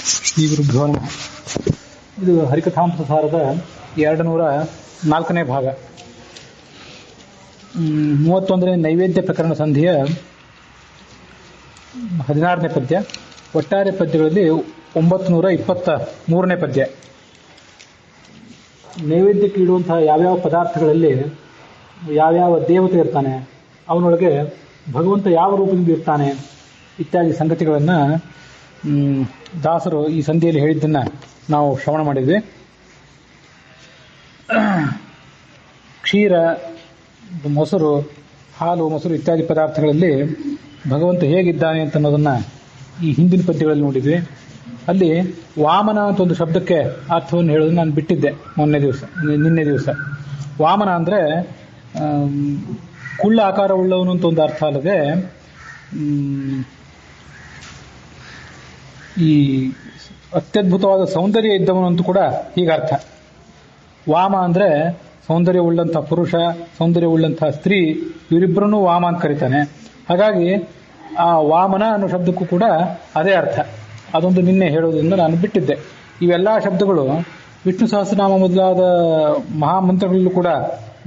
ಶ್ರೀ ಗುರುಭ್ಯೋ ನಮಃ. ಇದು ಹರಿಕಥಾಮೃತಸಾರದ 204ನೇ ಭಾಗ. 31ನೇ ನೈವೇದ್ಯ ಪ್ರಕರಣ ಸಂಧಿಯ 16ನೇ ಪದ್ಯ. ಒಟ್ಟಾರೆ ಪದ್ಯಗಳಲ್ಲಿ 923ನೇ ಪದ್ಯ. ನೈವೇದ್ಯಕ್ಕೆ ಇಡುವಂತಹ ಯಾವ್ಯಾವ ಪದಾರ್ಥಗಳಲ್ಲಿ ಯಾವ್ಯಾವ ದೇವತೆ ಇರ್ತಾನೆ, ಅವನೊಳಗೆ ಭಗವಂತ ಯಾವ ರೂಪದಿಂದ ಇರ್ತಾನೆ ಇತ್ಯಾದಿ ಸಂಗತಿಗಳನ್ನು ದಾಸರು ಈ ಸಂಧಿಯಲ್ಲಿ ಹೇಳಿದ್ದನ್ನು ನಾವು ಶ್ರವಣ ಮಾಡಿದ್ವಿ. ಕ್ಷೀರ, ಮೊಸರು, ಹಾಲು, ಮೊಸರು ಇತ್ಯಾದಿ ಪದಾರ್ಥಗಳಲ್ಲಿ ಭಗವಂತ ಹೇಗಿದ್ದಾನೆ ಅಂತ ಅನ್ನೋದನ್ನು ಈ ಹಿಂದಿನ ಪದ್ಯಗಳಲ್ಲಿ ನೋಡಿದ್ವಿ. ಅಲ್ಲಿ ವಾಮನ ಅಂತ ಒಂದು ಶಬ್ದಕ್ಕೆ ಅರ್ಥವನ್ನು ಹೇಳೋದನ್ನು ನಾನು ಬಿಟ್ಟಿದ್ದೆ ನಿನ್ನೆ ದಿವಸ. ವಾಮನ ಅಂದರೆ ಕುಳ್ಳ ಆಕಾರವುಳ್ಳವನು ಅಂತ ಒಂದು ಅರ್ಥ ಅಲ್ಲದೆ, ಈ ಅತ್ಯದ್ಭುತವಾದ ಸೌಂದರ್ಯ ಇದ್ದವನು ಅಂತೂ ಕೂಡ ಹೀಗರ್ಥ. ವಾಮ ಅಂದರೆ ಸೌಂದರ್ಯವುಳ್ಳಂತಹ ಪುರುಷ, ಸೌಂದರ್ಯವುಳ್ಳಂತಹ ಸ್ತ್ರೀ, ಇವರಿಬ್ಬರನ್ನೂ ವಾಮ ಅಂತ ಕರೀತಾನೆ. ಹಾಗಾಗಿ ಆ ವಾಮನ ಅನ್ನೋ ಶಬ್ದಕ್ಕೂ ಕೂಡ ಅದೇ ಅರ್ಥ. ಅದೊಂದು ನಿನ್ನೆ ಹೇಳೋದ್ರಿಂದ ನಾನು ಬಿಟ್ಟಿದ್ದೆ. ಇವೆಲ್ಲ ಶಬ್ದಗಳು ವಿಷ್ಣು ಸಹಸ್ರನಾಮ ಮೊದಲಾದ ಮಹಾಮಂತ್ರಗಳಲ್ಲೂ ಕೂಡ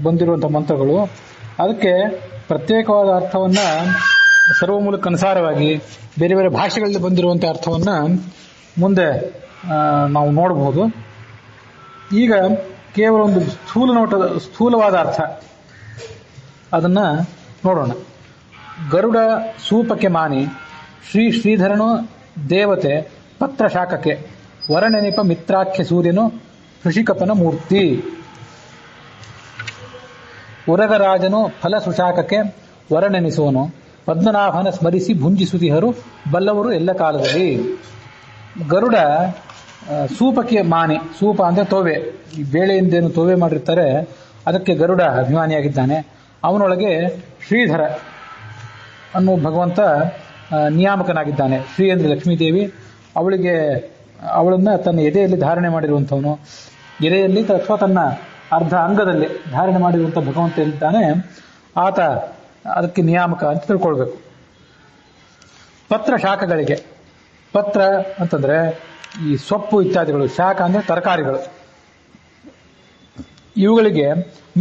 ಬಂದಿರುವಂಥ ಮಂತ್ರಗಳು. ಅದಕ್ಕೆ ಪ್ರತ್ಯೇಕವಾದ ಅರ್ಥವನ್ನು ಸರ್ವಮೂಲಕ್ಕನುಸಾರವಾಗಿ ಬೇರೆ ಬೇರೆ ಭಾಷೆಗಳಲ್ಲಿ ಬಂದಿರುವಂಥ ಅರ್ಥವನ್ನು ಮುಂದೆ ನಾವು ನೋಡಬಹುದು. ಈಗ ಕೇವಲ ಒಂದು ಸ್ಥೂಲವಾದ ಅರ್ಥ ಅದನ್ನು ನೋಡೋಣ. ಗರುಡ ಸೂಪಕ್ಕೆ ಮಾನಿ, ಶ್ರೀಧರನು ದೇವತೆ, ಪತ್ರ ಶಾಖಕ್ಕೆ, ವರನೆನಿಪ ಮಿತ್ರಾಖ್ಯ ಸೂರ್ಯನು, ಋಷಿಕಪನ ಮೂರ್ತಿ. ಉರಗರಾಜನು ಫಲ ಸುಶಾಖಕ್ಕೆ ವರನೆನಿಸುವನು, ಪದ್ಮನಾಭನ ಸ್ಮರಿಸಿ ಭುಂಜಿಸುತಿಹರು ಬಲ್ಲವರು ಎಲ್ಲ ಕಾಲದಲ್ಲಿ. ಗರುಡ ಸೂಪಕ್ಕೆ ಮಾನಿ, ಸೂಪ ಅಂದರೆ ತೋವೆ, ಈ ಬೇಳೆಯಿಂದೇನು ತೋವೆ ಮಾಡಿರ್ತಾರೆ ಅದಕ್ಕೆ ಗರುಡ ಅಭಿಮಾನಿಯಾಗಿದ್ದಾನೆ. ಅವನೊಳಗೆ ಶ್ರೀಧರ ಅನ್ನುವ ಭಗವಂತ ನಿಯಾಮಕನಾಗಿದ್ದಾನೆ. ಶ್ರೀ ಅಂದರೆ ಲಕ್ಷ್ಮೀದೇವಿ, ಅವಳನ್ನು ತನ್ನ ಎದೆಯಲ್ಲಿ ಧಾರಣೆ ಮಾಡಿರುವಂಥವನು. ಎದೆಯಲ್ಲಿ ಅಥವಾ ತನ್ನ ಅರ್ಧ ಅಂಗದಲ್ಲಿ ಧಾರಣೆ ಮಾಡಿರುವಂಥ ಭಗವಂತ ಇದ್ದಾನೆ. ಆತ ಅದಕ್ಕೆ ನಿಯಾಮಕ ಅಂತ ತಿಳ್ಕೊಳ್ಬೇಕು. ಪತ್ರ ಶಾಖಗಳಿಗೆ, ಪತ್ರ ಅಂತಂದ್ರೆ ಈ ಸೊಪ್ಪು ಇತ್ಯಾದಿಗಳು, ಶಾಖ ಅಂದ್ರೆ ತರಕಾರಿಗಳು, ಇವುಗಳಿಗೆ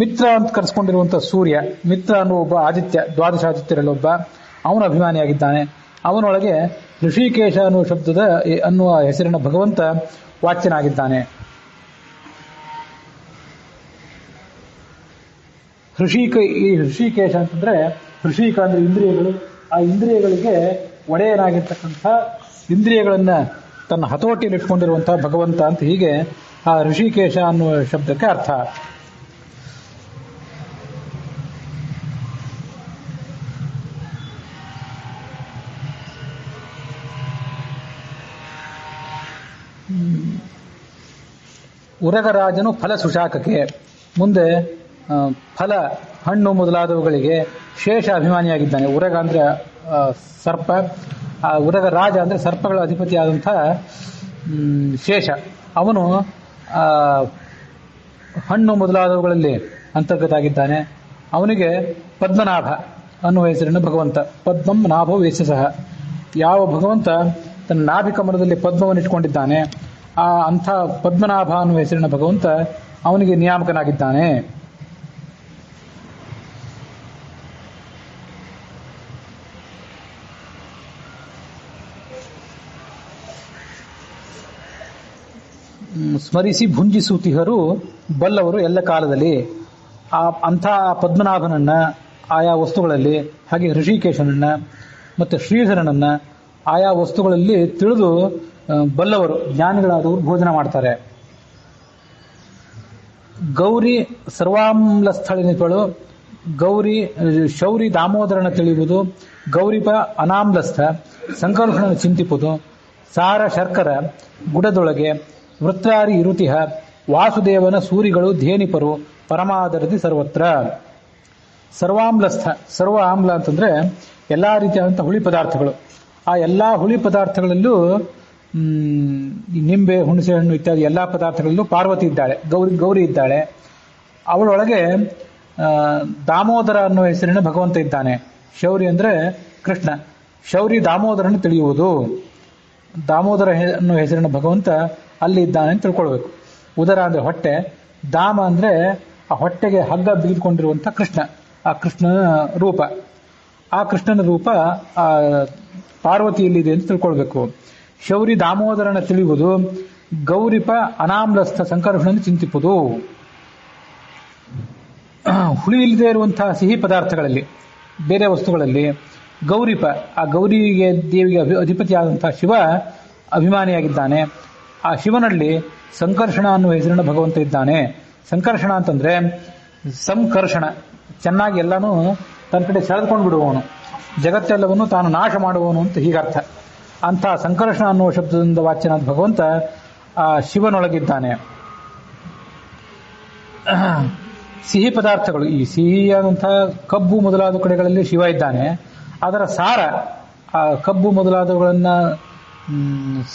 ಮಿತ್ರ ಅಂತ ಕರೆಸ್ಕೊಂಡಿರುವಂಥ ಸೂರ್ಯ, ಮಿತ್ರ ಅನ್ನುವ ಒಬ್ಬ ಆದಿತ್ಯ, ದ್ವಾದಶ ಆದಿತ್ಯರಲ್ಲಿ ಒಬ್ಬ, ಅವನ ಅಭಿಮಾನಿಯಾಗಿದ್ದಾನೆ. ಅವನೊಳಗೆ ಋಷಿಕೇಶ ಅನ್ನುವ ಹೆಸರಿನ ಭಗವಂತ ವಾಚ್ಯನಾಗಿದ್ದಾನೆ. ಈ ಋಷಿಕೇಶ ಅಂತಂದ್ರೆ, ಋಷಿಕ ಅಂದ್ರೆ ಇಂದ್ರಿಯಗಳು, ಆ ಇಂದ್ರಿಯಗಳಿಗೆ ಒಡೆಯನಾಗಿರ್ತಕ್ಕಂಥ, ಇಂದ್ರಿಯಗಳನ್ನ ತನ್ನ ಹತೋಟಿಯಲ್ಲಿ ಇಟ್ಕೊಂಡಿರುವಂತಹ ಭಗವಂತ ಅಂತ, ಹೀಗೆ ಆ ಋಷಿಕೇಶ ಅನ್ನುವ ಶಬ್ದಕ್ಕೆ ಅರ್ಥ. ಉರಗರಾಜನು ಫಲ ಸುಶಾಖಕ್ಕೆ, ಮುಂದೆ ಫಲ, ಹಣ್ಣು ಮೊದಲಾದವುಗಳಿಗೆ ಶೇಷ ಅಭಿಮಾನಿಯಾಗಿದ್ದಾನೆ. ಉರಗ ಅಂದ್ರೆ ಸರ್ಪ, ಆ ಉರಗ ರಾಜ ಅಂದ್ರೆ ಸರ್ಪಗಳ ಅಧಿಪತಿಯಾದಂಥ ಶೇಷ, ಅವನು ಹಣ್ಣು ಮೊದಲಾದವುಗಳಲ್ಲಿ ಅಂತರ್ಗತ ಆಗಿದ್ದಾನೆ. ಅವನಿಗೆ ಪದ್ಮನಾಭ ಅನ್ನುವ ಹೆಸರಿನ ಭಗವಂತ, ಪದ್ಮಂ ನಾಭೋ ವೇಷಸಃ. ಯಾವ ಭಗವಂತ ತನ್ನ ನಾಭಿ ಕಮಲದಲ್ಲಿ ಪದ್ಮವನ್ನು ಇಟ್ಕೊಂಡಿದ್ದಾನೆ, ಅಂಥ ಪದ್ಮನಾಭ ಅನ್ನುವ ಹೆಸರಿನ ಭಗವಂತ ಅವನಿಗೆ ನಿಯಾಮಕನಾಗಿದ್ದಾನೆ. ಸ್ಮರಿಸಿ ಭುಂಜಿಸುತಿಹರು ಬಲ್ಲವರು ಎಲ್ಲ ಕಾಲದಲ್ಲಿ. ಅಂಥ ಪದ್ಮನಾಭನನ್ನ ಆಯಾ ವಸ್ತುಗಳಲ್ಲಿ, ಹಾಗೆ ಋಷಿಕೇಶನನ್ನ ಮತ್ತು ಶ್ರೀಧರನನ್ನ ಆಯಾ ವಸ್ತುಗಳಲ್ಲಿ ತಿಳಿದು ಬಲ್ಲವರು, ಜ್ಞಾನಿಗಳಾದವರು ಭೋಜನ ಮಾಡ್ತಾರೆ. ಗೌರಿ ಸರ್ವಾಮ್ಲ ಸ್ಥಳನಿಪಳು, ಗೌರಿ ಶೌರಿ ದಾಮೋದರನ ತಿಳಿಯುವುದು, ಗೌರಿಪ ಅನಾಮ್ಲಸ್ಥ ಸಂಕರ್ಷಣ ಚಿಂತಿಪುದು, ಸಾರ ಶರ್ಕರ ಗುಡದೊಳಗೆ ವೃತ್ರಾರಿ ಇರುತಿಹ, ವಾಸುದೇವನ ಸೂರಿಗಳು ಧೇನಿಪರು ಪರಮಾದರದಿ ಸರ್ವತ್ರ. ಸರ್ವಾಮ್ಲಸ್ಥ, ಸರ್ವ ಆಮ್ಲ ಅಂತಂದ್ರೆ ಎಲ್ಲಾ ರೀತಿಯಾದಂಥ ಹುಳಿ ಪದಾರ್ಥಗಳು. ಆ ಎಲ್ಲಾ ಹುಳಿ ಪದಾರ್ಥಗಳಲ್ಲೂ ನಿಂಬೆ, ಹುಣಸೆ ಹಣ್ಣು ಇತ್ಯಾದಿ ಎಲ್ಲಾ ಪದಾರ್ಥಗಳಲ್ಲೂ ಪಾರ್ವತಿ ಇದ್ದಾಳೆ, ಗೌರಿ ಇದ್ದಾಳೆ. ಅವಳೊಳಗೆ ದಾಮೋದರ ಅನ್ನುವ ಹೆಸರಿನ ಭಗವಂತ ಇದ್ದಾನೆ. ಶೌರಿ ಅಂದ್ರೆ ಕೃಷ್ಣ, ಶೌರಿ ದಾಮೋದರನ್ನು ತಿಳಿಯುವುದು. ದಾಮೋದರ ಅನ್ನೋ ಹೆಸರಿನ ಭಗವಂತ ಅಲ್ಲಿ ಇದ್ದಾನೆ ಅಂತ ತಿಳ್ಕೊಳ್ಬೇಕು. ಉದರ ಅಂದ್ರೆ ಹೊಟ್ಟೆ, ದಾಮ ಅಂದ್ರೆ ಆ ಹೊಟ್ಟೆಗೆ ಹಗ್ಗ ಬಿಗಿದುಕೊಂಡಿರುವಂತ ಕೃಷ್ಣ, ಆ ಕೃಷ್ಣನ ರೂಪ. ಆ ಕೃಷ್ಣನ ರೂಪ ಆ ಪಾರ್ವತಿಯಲ್ಲಿದೆ ಅಂತ ತಿಳ್ಕೊಳ್ಬೇಕು. ಶೌರಿ ದಾಮೋದರನ ತಿಳಿಯುವುದು, ಗೌರಿಪ ಅನಾಮ್ಲಸ್ಥ ಸಂಕರ್ಷಣನ್ನು ಚಿಂತಿಪುದು. ಹುಳಿ ಇಲ್ಲದೆ ಇರುವಂತಹ ಸಿಹಿ ಪದಾರ್ಥಗಳಲ್ಲಿ, ಬೇರೆ ವಸ್ತುಗಳಲ್ಲಿ ಗೌರಿಪ, ಆ ಗೌರಿಗೆ ದೇವಿಗೆ ಅಧಿಪತಿಯಾದಂತಹ ಶಿವ ಅಭಿಮಾನಿಯಾಗಿದ್ದಾನೆ. ಆ ಶಿವನಲ್ಲಿ ಸಂಕರ್ಷಣ ಅನ್ನುವ ಹೆಸರಿನ ಭಗವಂತ ಇದ್ದಾನೆ. ಸಂಕರ್ಷಣ ಅಂತಂದ್ರೆ ಸಂಕರ್ಷಣ, ಚೆನ್ನಾಗಿ ಎಲ್ಲಾನು ತನ್ನ ಕಡೆ ಸೆಳೆದುಕೊಂಡು ಬಿಡುವವನು, ಜಗತ್ತೆಲ್ಲವನ್ನು ತಾನು ನಾಶ ಮಾಡುವವನು ಅಂತ ಹೀಗರ್ಥ. ಅಂಥ ಸಂಕರ್ಷಣ ಅನ್ನುವ ಶಬ್ದದಿಂದ ವಾಚ್ಯನಾದ ಭಗವಂತ ಆ ಶಿವನೊಳಗಿದ್ದಾನೆ. ಸಿಹಿ ಪದಾರ್ಥಗಳು, ಈ ಸಿಹಿಯಾದಂತಹ ಕಬ್ಬು ಮೊದಲಾದ ಕಡೆಗಳಲ್ಲಿ ಶಿವ ಇದ್ದಾನೆ. ಅದರ ಸಾರ, ಆ ಕಬ್ಬು ಮೊದಲಾದವುಗಳನ್ನ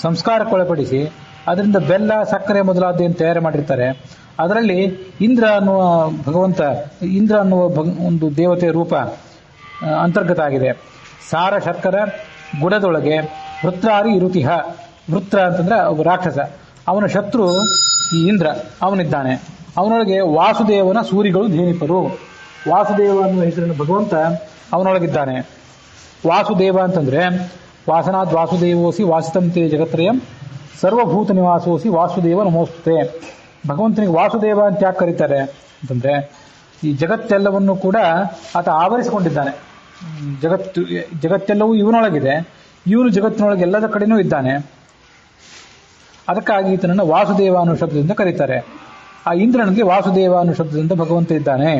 ಸಂಸ್ಕಾರಕ್ಕೊಳಪಡಿಸಿ ಅದರಿಂದ ಬೆಲ್ಲ, ಸಕ್ಕರೆ ಮೊದಲಾದ ತಯಾರು ಮಾಡಿರ್ತಾರೆ. ಅದರಲ್ಲಿ ಇಂದ್ರ ಅನ್ನುವ ಭಗವಂತ, ಇಂದ್ರ ಅನ್ನುವ ಒಂದು ದೇವತೆಯ ರೂಪ ಅಂತರ್ಗತ ಆಗಿದೆ. ಸಾರ ಶರ್ಕರ ಗುಡದೊಳಗೆ ವೃತ್ರಾರಿ ಇರುತಿಹ. ವೃತ್ರ ಅಂತಂದ್ರೆ ರಾಕ್ಷಸ, ಅವನ ಶತ್ರು ಈ ಇಂದ್ರ, ಅವನಿದ್ದಾನೆ. ಅವನೊಳಗೆ ವಾಸುದೇವನ ಸೂರಿಗಳು ಧೇನಿಪರು. ವಾಸುದೇವ ಅನ್ನುವ ಹೆಸರಿನ ಭಗವಂತ ಅವನೊಳಗಿದ್ದಾನೆ. ವಾಸುದೇವ ಅಂತಂದ್ರೆ ವಾಸನಾದ್ ವಾಸುದೇವೋಸಿ ವಾಸಿತಂತೆ ಜಗತ್ರಯಂ ಸರ್ವಭೂತ ನಿವಾಸೋಸಿ ವಾಸುದೇವ ನಮೋಸ್ತುತೆ. ಭಗವಂತನಿಗೆ ವಾಸುದೇವ ಅಂತ ಯಾಕೆ ಕರೀತಾರೆ ಅಂತಂದ್ರೆ, ಈ ಜಗತ್ತೆಲ್ಲವನ್ನು ಕೂಡ ಆತ ಆವರಿಸಿಕೊಂಡಿದ್ದಾನೆ. ಜಗತ್ತೆಲ್ಲವೂ ಇವನೊಳಗಿದೆ, ಇವನು ಜಗತ್ತಿನೊಳಗೆ ಎಲ್ಲದ ಕಡೆನೂ ಇದ್ದಾನೆ. ಅದಕ್ಕಾಗಿ ಈತನನ್ನು ವಾಸುದೇವ ಅನ್ನೋ ಶಬ್ದದಿಂದ ಕರೀತಾರೆ. ಆ ಇಂದ್ರನಿಗೆ ವಾಸುದೇವ ಅನ್ನೋ ಶಬ್ದದಿಂದ ಭಗವಂತ ಇದ್ದಾನೆ.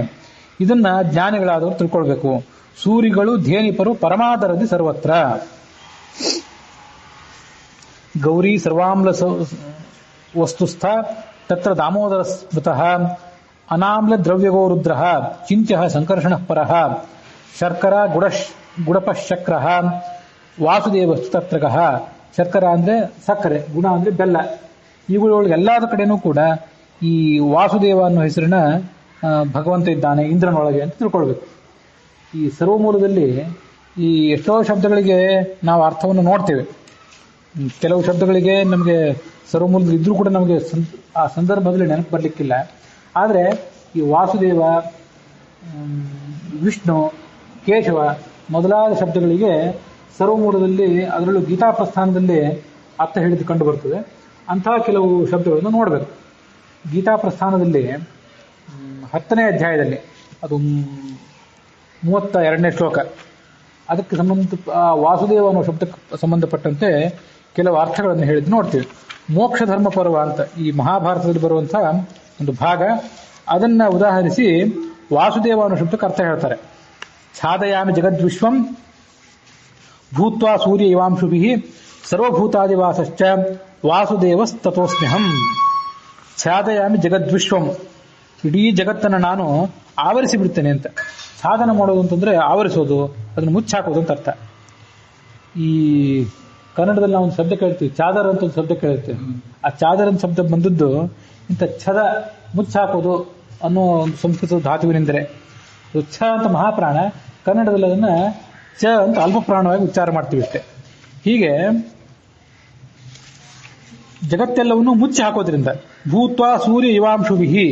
ಇದನ್ನ ಜ್ಞಾನಿಗಳಾದವರು ತಿಳ್ಕೊಳ್ಬೇಕು. ಸೂರಿಗಳು ಧೇನಿಪರು ಪರಮಾದರದಿ ಸರ್ವತ್ರ. ಗೌರಿ ಸರ್ವಾಮ್ಲ ವಸ್ತುಸ್ಥ ತತ್ರ ದಾಮೋದರ ಸ್ಮೃತಃ ಅನಾಮ್ಲ ದ್ರವ್ಯಗೋ ರುದ್ರಃ ಚಿಂತ್ಯಃ ಸಂಕರ್ಷಣಃ ಪರಃ ಶರ್ಕರ ಗುಡಪಶಕ್ರಃ ವಾಸುದೇವಸ್ತು ತತ್ರಗಃ. ಶರ್ಕರ ಅಂದ್ರೆ ಸಕ್ಕರೆ, ಗುಣ ಅಂದ್ರೆ ಬೆಲ್ಲ. ಇವುಗಳಿಗೆ ಎಲ್ಲಾದ ಕಡೆನೂ ಕೂಡ ಈ ವಾಸುದೇವ ಅನ್ನೋ ಹೆಸರಿನ ಭಗವಂತ ಇದ್ದಾನೆ ಇಂದ್ರನೊಳಗೆ ಅಂತ ತಿಳ್ಕೊಳ್ಬೇಕು. ಈ ಸರ್ವಮೂಲದಲ್ಲಿ ಈ ಎಷ್ಟೋ ಶಬ್ದಗಳಿಗೆ ನಾವು ಅರ್ಥವನ್ನು ನೋಡ್ತೇವೆ. ಕೆಲವು ಶಬ್ದಗಳಿಗೆ ನಮಗೆ ಸರ್ವಮೂಲದಲ್ಲಿ ಇದ್ರೂ ಕೂಡ ನಮಗೆ ಆ ಸಂದರ್ಭದಲ್ಲಿ ನೆನಪು ಬರಲಿಕ್ಕಿಲ್ಲ. ಆದರೆ ಈ ವಾಸುದೇವ, ವಿಷ್ಣು, ಕೇಶವ ಮೊದಲಾದ ಶಬ್ದಗಳಿಗೆ ಸರ್ವಮೂಲದಲ್ಲಿ, ಅದರಲ್ಲೂ ಗೀತಾ ಪ್ರಸ್ಥಾನದಲ್ಲಿ ಅರ್ಥ ಹೇಳಿದ್ದು ಕಂಡು ಬರ್ತದೆ. ಅಂತಹ ಕೆಲವು ಶಬ್ದಗಳನ್ನು ನೋಡಬೇಕು. ಗೀತಾ ಪ್ರಸ್ಥಾನದಲ್ಲಿ 10ನೇ ಅಧ್ಯಾಯದಲ್ಲಿ, ಅದು 32ನೇ ಶ್ಲೋಕ, ಅದಕ್ಕೆ ವಾಸುದೇವ ಅನ್ನೋ ಶಬ್ದಕ್ಕೆ ಸಂಬಂಧಪಟ್ಟಂತೆ ಕೆಲವು ಅರ್ಥಗಳನ್ನು ಹೇಳಿದ್ದು ನೋಡ್ತೀವಿ. ಮೋಕ್ಷ ಧರ್ಮ ಪರ್ವ ಅಂತ ಈ ಮಹಾಭಾರತದಲ್ಲಿ ಬರುವಂತಹ ಒಂದು ಭಾಗ, ಅದನ್ನ ಉದಾಹರಿಸಿ ವಾಸುದೇವ ಅನ್ನೋ ಶಬ್ದಕ್ಕೆ ಅರ್ಥ ಹೇಳ್ತಾರೆ. ಛಾದಯಾಮಿ ಜಗದ್ವಿಶ್ವಂ ಭೂತ್ವಾ ಸೂರ್ಯ ಇವಾಂಶುಭಿ ಸರ್ವಭೂತಾದಿವಾಸಶ್ಚ ವಾಸುದೇವಸ್ತತೋಸ್ಮ್ಯಹಂ. ಛಾದಯಾಮಿ ಜಗದ್ವಿಶ್ವಂ, ಇಡೀ ಜಗತ್ತನ್ನು ನಾನು ಆವರಿಸಿ ಬಿಡ್ತೇನೆ ಅಂತ. ಸಾಧನ ಮಾಡೋದು ಅಂತಂದ್ರೆ ಆವರಿಸೋದು, ಅದನ್ನು ಮುಚ್ಚಾಕೋದು ಅಂತ ಅರ್ಥ. ಈ ಕನ್ನಡದಲ್ಲಿ ನಾವು ಒಂದು ಶಬ್ದ ಕೇಳ್ತೀವಿ, ಚಾದರ್ ಅಂತ ಒಂದು ಶಬ್ದ ಕೇಳ್ತೀವಿ. ಆ ಚಾದರ್ ಅಂತ ಶಬ್ದ ಬಂದದ್ದು ಇಂಥ ಛದ, ಮುಚ್ಚಾಕೋದು ಅನ್ನೋ ಒಂದು ಸಂಸ್ಕೃತ ಧಾತುವಿನಿಂದರೆ. ಛ ಅಂತ ಮಹಾಪ್ರಾಣ, ಕನ್ನಡದಲ್ಲಿ ಅದನ್ನ ಚ ಅಂತ ಅಲ್ಪ ಪ್ರಾಣವಾಗಿ ಉಚ್ಚಾರ ಮಾಡ್ತೀವಿ ಅಷ್ಟೇ. ಹೀಗೆ ಜಗತ್ತೆಲ್ಲವನ್ನು ಮುಚ್ಚಿ ಹಾಕೋದ್ರಿಂದ, ಭೂತ್ವ ಸೂರ್ಯ ಇವಾಂಶುಭಿ,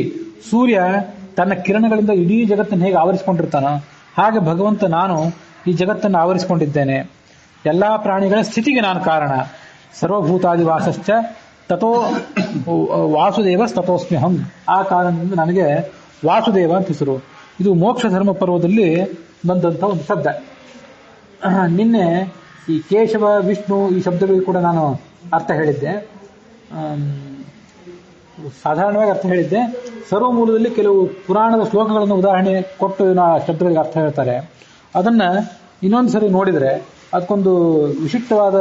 ಸೂರ್ಯ ತನ್ನ ಕಿರಣಗಳಿಂದ ಇಡೀ ಜಗತ್ತನ್ನು ಹೇಗೆ ಆವರಿಸಿಕೊಂಡಿರ್ತಾನೋ ಹಾಗೆ ಭಗವಂತ ನಾನು ಈ ಜಗತ್ತನ್ನು ಆವರಿಸಿಕೊಂಡಿದ್ದೇನೆ. ಎಲ್ಲಾ ಪ್ರಾಣಿಗಳ ಸ್ಥಿತಿಗೆ ನಾನು ಕಾರಣ. ಸರ್ವಭೂತಾದಿವಾಸಶ್ಚ ತಥೋ ವಾಸುದೇವ ತಥೋಸ್ಮ್ಯಹಂ. ಆ ಕಾರಣದಿಂದ ನನಗೆ ವಾಸುದೇವ ಅಂತ ಹೆಸರು. ಇದು ಮೋಕ್ಷ ಧರ್ಮ ಪರ್ವದಲ್ಲಿ ಬಂದಂಥ ಒಂದು ಶಬ್ದ. ನಿನ್ನೆ ಈ ಕೇಶವ, ವಿಷ್ಣು ಈ ಶಬ್ದಗಳಿಗೆ ಕೂಡ ನಾನು ಅರ್ಥ ಹೇಳಿದ್ದೆ, ಸಾಧಾರಣವಾಗಿ ಅರ್ಥ ಹೇಳಿದ್ದೆ. ಸರ್ವಮೂಲದಲ್ಲಿ ಕೆಲವು ಪುರಾಣದ ಶ್ಲೋಕಗಳನ್ನು ಉದಾಹರಣೆ ಕೊಟ್ಟು ಶಬ್ದಗಳಿಗೆ ಅರ್ಥ ಹೇಳ್ತಾರೆ. ಅದನ್ನ ಇನ್ನೊಂದು ಸರಿ ನೋಡಿದರೆ ಅದಕ್ಕೊಂದು ವಿಶಿಷ್ಟವಾದ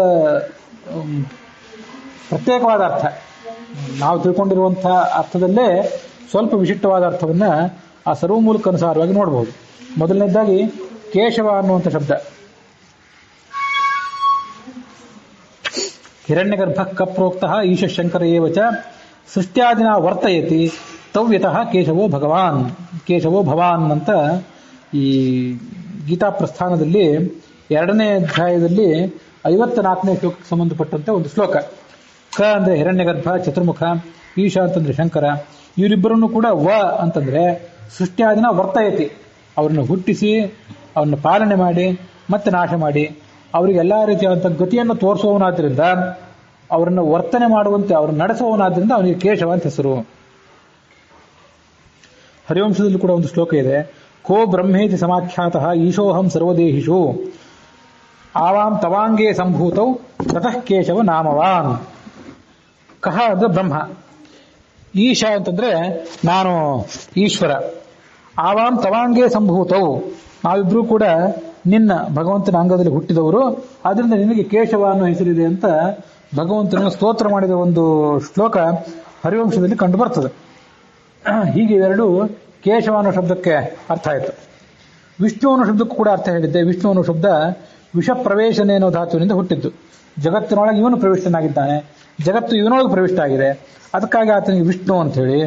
ಪ್ರತ್ಯೇಕವಾದ ಅರ್ಥ, ನಾವು ತಿಳ್ಕೊಂಡಿರುವಂತಹ ಅರ್ಥದಲ್ಲೇ ಸ್ವಲ್ಪ ವಿಶಿಷ್ಟವಾದ ಅರ್ಥವನ್ನ ಆ ಸರ್ವಮೂಲಕ್ಕೆ ಅನುಸಾರವಾಗಿ ನೋಡಬಹುದು. ಮೊದಲನೇದಾಗಿ ಕೇಶವ ಅನ್ನುವಂಥ ಶಬ್ದ, ಹಿರಣ್ಯಗರ್ಭ ಕಪ್ರೋಕ್ತಃ ಈಶಶಂಕರ ಏವಚ ಸೃಷ್ಟ್ಯಾದಿನ ವರ್ತಯತಿ ತವ್ಯತಃ ಕೇಶವೋ ಭಗವಾನ್, ಕೇಶವೋ ಭವಾನ್ ಅಂತ ಈ ಗೀತಾ ಪ್ರಸ್ಥಾನದಲ್ಲಿ 2ನೇ ಅಧ್ಯಾಯದಲ್ಲಿ 54ನೇ ಶ್ಲೋಕಕ್ಕೆ ಸಂಬಂಧಪಟ್ಟಂತೆ ಒಂದು ಶ್ಲೋಕ. ಕ ಅಂದ್ರೆ ಹಿರಣ್ಯಗರ್ಭ, ಚತುರ್ಮುಖ, ಈಶ ಅಂತಂದ್ರೆ ಶಂಕರ. ಇವರಿಬ್ಬರನ್ನು ಕೂಡ ವ ಅಂತಂದ್ರೆ ಸೃಷ್ಟಿಯಾದಿನ ವರ್ತಯತಿ, ಅವ್ರನ್ನ ಹುಟ್ಟಿಸಿ ಅವ್ರನ್ನ ಪಾಲನೆ ಮಾಡಿ ಮತ್ತೆ ನಾಶ ಮಾಡಿ ಅವರಿಗೆ ಎಲ್ಲಾ ರೀತಿಯಾದಂಥ ಗತಿಯನ್ನು ತೋರಿಸುವವನಾದ್ರಿಂದ, ಅವರನ್ನ ವರ್ತನೆ ಮಾಡುವಂತೆ ಅವ್ರನ್ನ ನಡೆಸುವವನಾದ್ರಿಂದ ಅವನಿಗೆ ಕೇಶವ ಅಂತ ಹೆಸರು. ಹರಿವಂಶದಲ್ಲಿ ಕೂಡ ಒಂದು ಶ್ಲೋಕ ಇದೆ. ಕೋ ಬ್ರಹ್ಮೇತಿ ಸಮಾಖ್ಯಾತಃ ಈಶೋಹಂ ಸರ್ವದೇಹಿಷು ಆವಾಂ ತವಾಂಗೇ ಸಂಭೂತೌ ತತಃ ಕೇಶವ ನಾಮವಾನ್. ಕಹ ಅಂದ್ರೆ ಬ್ರಹ್ಮ, ಈಶ ಅಂತಂದ್ರೆ ನಾನು ಈಶ್ವರ, ಆವಾಂ ತವಾಂಗೇ ಸಂಭೂತೌ ನಾವಿಬ್ರು ಕೂಡ ನಿನ್ನ ಭಗವಂತನ ಅಂಗದಲ್ಲಿ ಹುಟ್ಟಿದವರು, ಆದ್ರಿಂದ ನಿನಗೆ ಕೇಶವ ಅನ್ನೋ ಹೆಸರಿದೆ ಅಂತ ಭಗವಂತನ ಸ್ತೋತ್ರ ಮಾಡಿದ ಒಂದು ಶ್ಲೋಕ ಹರಿವಂಶದಲ್ಲಿ ಕಂಡು ಬರ್ತದೆ. ಹೀಗೆ ಇವೆರಡು ಕೇಶವ ಅನ್ನೋ ಶಬ್ದಕ್ಕೆ ಅರ್ಥ ಆಯಿತು. ವಿಷ್ಣು ಅನ್ನೋ ಶಬ್ದಕ್ಕೂ ಕೂಡ ಅರ್ಥ ಹೇಳಿದ್ದೆ. ವಿಷ್ಣು ಅನ್ನೋ ಶಬ್ದ ವಿಷ ಪ್ರವೇಶನೆ ಅನ್ನೋ ಧಾತುವಿನಿಂದ ಹುಟ್ಟಿದ್ದು. ಜಗತ್ತಿನೊಳಗೆ ಇವನು ಪ್ರವಿಷ್ಟನಾಗಿದ್ದಾನೆ, ಜಗತ್ತು ಇವನೊಳಗೆ ಪ್ರವಿಷ್ಟ ಆಗಿದೆ, ಅದಕ್ಕಾಗಿ ಆತನಿಗೆ ವಿಷ್ಣು ಅಂತ ಹೇಳಿ.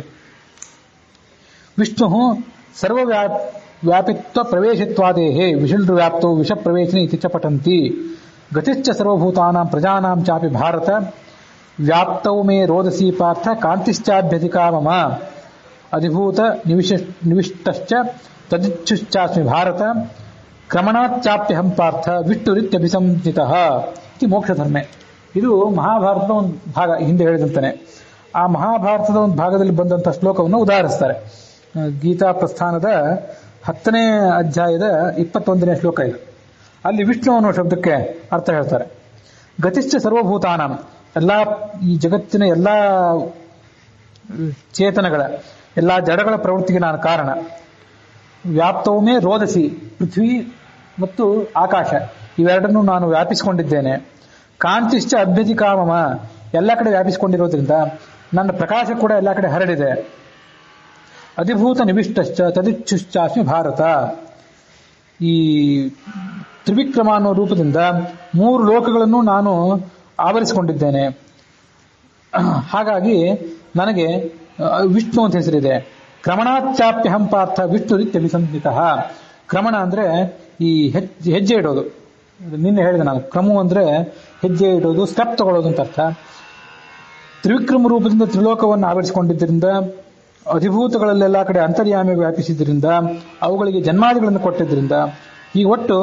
ವಿಷ್ಣು ಸರ್ವ ವ್ಯಾಪಿತ್ವ ಪ್ರವೇಶಿತ್ವಾದೇಹೇ ವಿಷುಲ್ ವ್ಯಾಪ್ತೋ ವಿಷ ಪ್ರವೇಶನೆ ಇತಿ ಚ ಪಠಂತಿ ಗತಿಶ್ಚ ಸರ್ವಭೂತಾನಾಂ ಪ್ರಜಾನಾಂ ಚಾಪಿ ಭಾರತ ವ್ಯಾಪ್ತೌ ಮೇ ರೋದಸಿ ಪಾರ್ಥ ಕಾಂತಿಶ್ಚಾಭ್ಯಧಿಕಾ ಮಮ ಅಧಿಭೂತ ನಿವಿಷ್ಟಶ್ಚ ತದಿಚ್ಛುಶ್ಚಾಸ್ಮಿ ಭಾರತ ಕ್ರಮಣಾಚ್ಚಾಪ್ಯಹಂ ಪಾರ್ಥ ವಿಷ್ಣುರಿತ್ಯಭಿಸಂಹಿತಃ ಇತಿ ಮೋಕ್ಷಧರ್ಮೆ. ಇದು ಮಹಾಭಾರತದ ಒಂದು ಭಾಗ, ಹಿಂದೆ ಹೇಳಿದಂತಾನೆ. ಆ ಮಹಾಭಾರತದ ಒಂದು ಭಾಗದಲ್ಲಿ ಬಂದಂತಹ ಶ್ಲೋಕವನ್ನು ಉದಾಹರಿಸ್ತಾರೆ. ಗೀತಾ ಪ್ರಸ್ಥಾನದ 10ನೇ ಅಧ್ಯಾಯದ 21ನೇ ಶ್ಲೋಕ ಇದು. ಅಲ್ಲಿ ವಿಷ್ಣು ಅನ್ನೋ ಶಬ್ದಕ್ಕೆ ಅರ್ಥ ಹೇಳ್ತಾರೆ. ಗತಿಶ್ಚ ಸರ್ವಭೂತಾನಾಂ, ಎಲ್ಲಾ ಈ ಜಗತ್ತಿನ ಎಲ್ಲಾ ಚೇತನಗಳ ಎಲ್ಲಾ ಜಡಗಳ ಪ್ರವೃತ್ತಿಗೆ ನಾನು ಕಾರಣ. ವ್ಯಾಪ್ತವೇ ರೋದಸಿ, ಪೃಥ್ವಿ ಮತ್ತು ಆಕಾಶ ಇವೆರಡನ್ನು ನಾನು ವ್ಯಾಪಿಸಿಕೊಂಡಿದ್ದೇನೆ. ಕಾಂತಿಶ್ಚ ಅಭ್ಯಧಿಕಾಮಮ, ಎಲ್ಲ ಕಡೆ ವ್ಯಾಪಿಸಿಕೊಂಡಿರೋದ್ರಿಂದ ನನ್ನ ಪ್ರಕಾಶ ಕೂಡ ಎಲ್ಲ ಕಡೆ ಹರಡಿದೆ. ಅಧಿಭೂತ ನಿವಿಷ್ಟಶ್ಚ ತದಿಚ್ಛುಶ್ಚಾಸ್ಮಿ ಭಾರತ, ಈ ತ್ರಿವಿಕ್ರಮ ಅನ್ನೋ ರೂಪದಿಂದ 3 ಲೋಕಗಳನ್ನು ನಾನು ಆವರಿಸಿಕೊಂಡಿದ್ದೇನೆ. ಹಾಗಾಗಿ ನನಗೆ ವಿಷ್ಣು ಅಂತ ಹೆಸರಿದೆ. ಕ್ರಮಣಾಚ್ಚಾಪ್ಯಹಂ ಪಾರ್ಥ ವಿಷ್ಣುರಿತ್ಯಭಿಸಂಹಿತಃ. ಕ್ರಮಣ ಅಂದ್ರೆ ಈ ಹೆಜ್ಜೆ ಇಡೋದು. ನಿನ್ನೆ ಹೇಳಿದೆ ನಾನು, ಕ್ರಮ ಅಂದ್ರೆ ಹೆಜ್ಜೆ ಇಡೋದು, ಸ್ಟೆಪ್ ತಗೊಳ್ಳೋದು ಅಂತ ಅರ್ಥ. ತ್ರಿವಿಕ್ರಮ ರೂಪದಿಂದ ತ್ರಿಲೋಕವನ್ನು ಆವರಿಸಿಕೊಂಡಿದ್ದರಿಂದ, ಅಧಿಭೂತಗಳಲ್ಲೆಲ್ಲ ಕಡೆ ಅಂತರ್ಯಾಮಿ ವ್ಯಾಪಿಸಿದ್ರಿಂದ, ಅವುಗಳಿಗೆ ಜನ್ಮಾದಿಗಳನ್ನು ಕೊಟ್ಟಿದ್ದರಿಂದ, ಈ ಒಟ್ಟು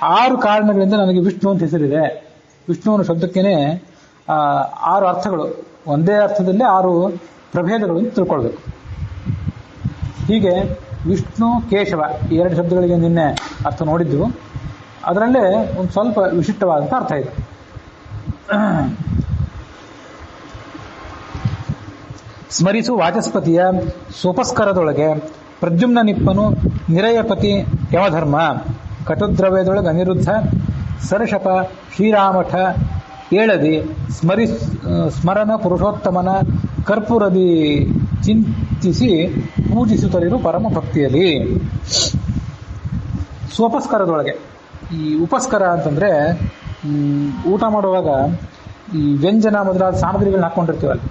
6 ಕಾರಣಗಳಿಂದ ನನಗೆ ವಿಷ್ಣು ಅಂತ ಹೆಸರಿದೆ. ವಿಷ್ಣು ಅನ್ನೋ ಶಬ್ದಕ್ಕೇನೆ 6 ಅರ್ಥಗಳು, ಒಂದೇ ಅರ್ಥದಲ್ಲಿ 6 ಪ್ರಭೇದಗಳನ್ನು ತಿಳ್ಕೊಳ್ಬೇಕು. ಹೀಗೆ ವಿಷ್ಣು ಕೇಶವ ಈ 2 ಶಬ್ದಗಳಿಗೆ ನಿನ್ನೆ ಅರ್ಥ ನೋಡಿದ್ದು. ಅದರಲ್ಲೇ ಒಂದು ಸ್ವಲ್ಪ ವಿಶಿಷ್ಟವಾದಂಥ ಅರ್ಥ ಇದೆ. ಸ್ಮರಿಸು ವಾಚಸ್ಪತಿಯ ಸೋಪಸ್ಕರದೊಳಗೆ ಪ್ರದ್ಯುಮ್ನ ನಿಪ್ಪನು ನಿರಯಪತಿ ಯಮಧರ್ಮ ಕಟುದ್ರವ್ಯದೊಳಗೆ ಅನಿರುದ್ಧ ಸರಷಪ ಶ್ರೀರಾಮಠ ಏಳದಿ ಸ್ಮರಣ ಪುರುಷೋತ್ತಮನ ಕರ್ಪೂರದಿ ಚಿಂತಿಸಿ ಪೂಜಿಸುತ್ತಲಿರು ಪರಮ ಭಕ್ತಿಯಲ್ಲಿ. ಸ್ವೋಪಸ್ಕರದೊಳಗೆ, ಈ ಉಪಸ್ಕರ ಅಂತಂದ್ರೆ ಊಟ ಮಾಡುವಾಗ ಈ ವ್ಯಂಜನ ಮೊದಲಾದ ಸಾಮಗ್ರಿಗಳನ್ನ ಹಾಕೊಂಡಿರ್ತೀವಲ್ಲ,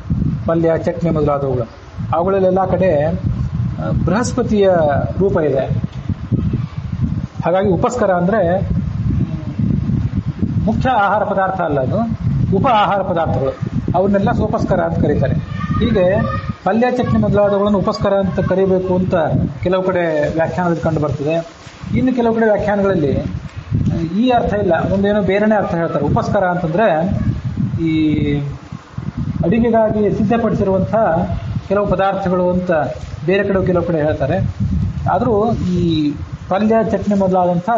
ಪಲ್ಯ ಚಟ್ನಿ ಮೊದಲಾದವುಗಳು, ಅವುಗಳಲ್ಲೆಲ್ಲ ಕಡೆ ಬೃಹಸ್ಪತಿಯ ರೂಪ ಇದೆ. ಹಾಗಾಗಿ ಉಪಸ್ಕರ ಅಂದ್ರೆ ಮುಖ್ಯ ಆಹಾರ ಪದಾರ್ಥ ಅಲ್ಲ, ಅದು ಉಪ ಆಹಾರ ಪದಾರ್ಥಗಳು, ಅವನ್ನೆಲ್ಲ ಸೋಪಸ್ಕರ ಅಂತ ಕರೀತಾರೆ. ಹೀಗೆ ಪಲ್ಯ ಚಟ್ನಿ ಮೊದಲಾದವುಗಳನ್ನು ಉಪಸ್ಕರ ಅಂತ ಕರೀಬೇಕು ಅಂತ ಕೆಲವು ಕಡೆ ವ್ಯಾಖ್ಯಾನದಲ್ಲಿ ಕಂಡು ಬರ್ತದೆ. ಇನ್ನು ಕೆಲವು ಕಡೆ ವ್ಯಾಖ್ಯಾನಗಳಲ್ಲಿ ಈ ಅರ್ಥ ಇಲ್ಲ, ಒಂದೇನೋ ಬೇರೆನೇ ಅರ್ಥ ಹೇಳ್ತಾರೆ. ಉಪಸ್ಕರ ಅಂತಂದ್ರೆ ಈ ಅಡಿಗೆಗಾಗಿ ಸಿದ್ಧಪಡಿಸಿರುವಂಥ ಕೆಲವು ಪದಾರ್ಥಗಳು ಅಂತ ಬೇರೆ ಕಡೆ ಕೆಲವು ಕಡೆ ಹೇಳ್ತಾರೆ. ಆದರೂ ಈ ಪಲ್ಯ ಚಟ್ನಿ ಮೊದಲಾದಂಥ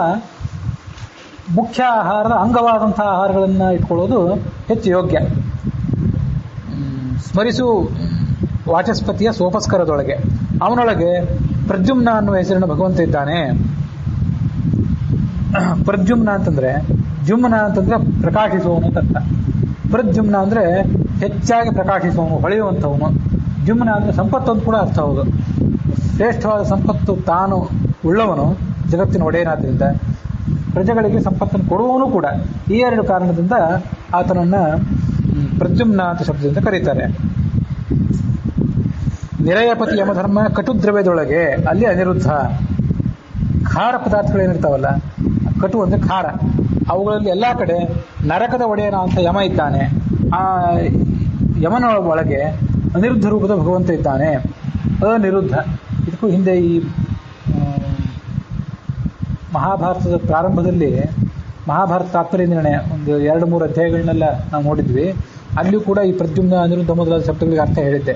ಮುಖ್ಯ ಆಹಾರದ ಅಂಗವಾದಂಥ ಆಹಾರಗಳನ್ನು ಇಟ್ಕೊಳ್ಳೋದು ಹೆಚ್ಚು ಯೋಗ್ಯ. ಸ್ಮರಿಸು ವಾಚಸ್ಪತಿಯ ಸೋಪಸ್ಕರದೊಳಗೆ, ಅವನೊಳಗೆ ಪ್ರದ್ಯುಮ್ನ ಅನ್ನುವ ಹೆಸರಿನ ಭಗವಂತ ಇದ್ದಾನೆ. ಪ್ರದ್ಯುಮ್ನ ಅಂತಂದ್ರೆ, ಜುಮ್ನ ಅಂತಂದ್ರೆ ಪ್ರಕಾಶಿಸುವವನು ಅಂತ ಅರ್ಥ. ಪ್ರದ್ಯುಮ್ನ ಅಂದ್ರೆ ಹೆಚ್ಚಾಗಿ ಪ್ರಕಾಶಿಸುವವನು, ಹೊಳೆಯುವಂಥವನು. ಜುಮ್ನ ಅಂದ್ರೆ ಸಂಪತ್ತು ಅಂತ ಕೂಡ ಅರ್ಥ. ಹೌದು, ಶ್ರೇಷ್ಠವಾದ ಸಂಪತ್ತು ತಾನು ಉಳ್ಳವನು, ಜಗತ್ತಿನ ಒಡೆಯನಾದ್ರಿಂದ ಪ್ರಜೆಗಳಿಗೆ ಸಂಪತ್ತನ್ನು ಕೊಡುವವನು ಕೂಡ. ಈ 2 ಕಾರಣದಿಂದ ಆತನನ್ನ ಪ್ರದ್ಯುಮ್ನ ಅಂತ ಶಬ್ದದಿಂದ ಕರೀತಾರೆ. ನಿರಯಪತಿ ಯಮಧರ್ಮ ಕಟುದ್ರವ್ಯದೊಳಗೆ, ಅಲ್ಲಿ ಅನಿರುದ್ಧ. ಖಾರ ಪದಾರ್ಥಗಳೇನಿರ್ತಾವಲ್ಲ, ಕಟು ಅಂದ್ರೆ ಖಾರ, ಅವುಗಳಲ್ಲಿ ಎಲ್ಲಾ ಕಡೆ ನರಕದ ಒಡೆಯನ ಅಂತ ಯಮ ಇದ್ದಾನೆ. ಆ ಯಮನ ಒಳಗೆ ಅನಿರುದ್ಧ ರೂಪದ ಭಗವಂತ ಇದ್ದಾನೆ. ಅನಿರುದ್ಧ. ಇದಕ್ಕೂ ಹಿಂದೆ ಈ ಮಹಾಭಾರತದ ಪ್ರಾರಂಭದಲ್ಲಿ ಮಹಾಭಾರತ ತಾತ್ಪರ್ಯ ನಿರ್ಣಯ ಒಂದು 2-3 ಅಧ್ಯಾಯಗಳನ್ನೆಲ್ಲ ನಾವು ನೋಡಿದ್ವಿ. ಅಲ್ಲಿಯೂ ಕೂಡ ಈ ಪ್ರದ್ಯುಮ್ನ ಅನಿರುದ್ಧ ಮೊದಲಾದ ಶಬ್ದಗಳಿಗೆ ಅರ್ಥ ಹೇಳಿದ್ದೆ.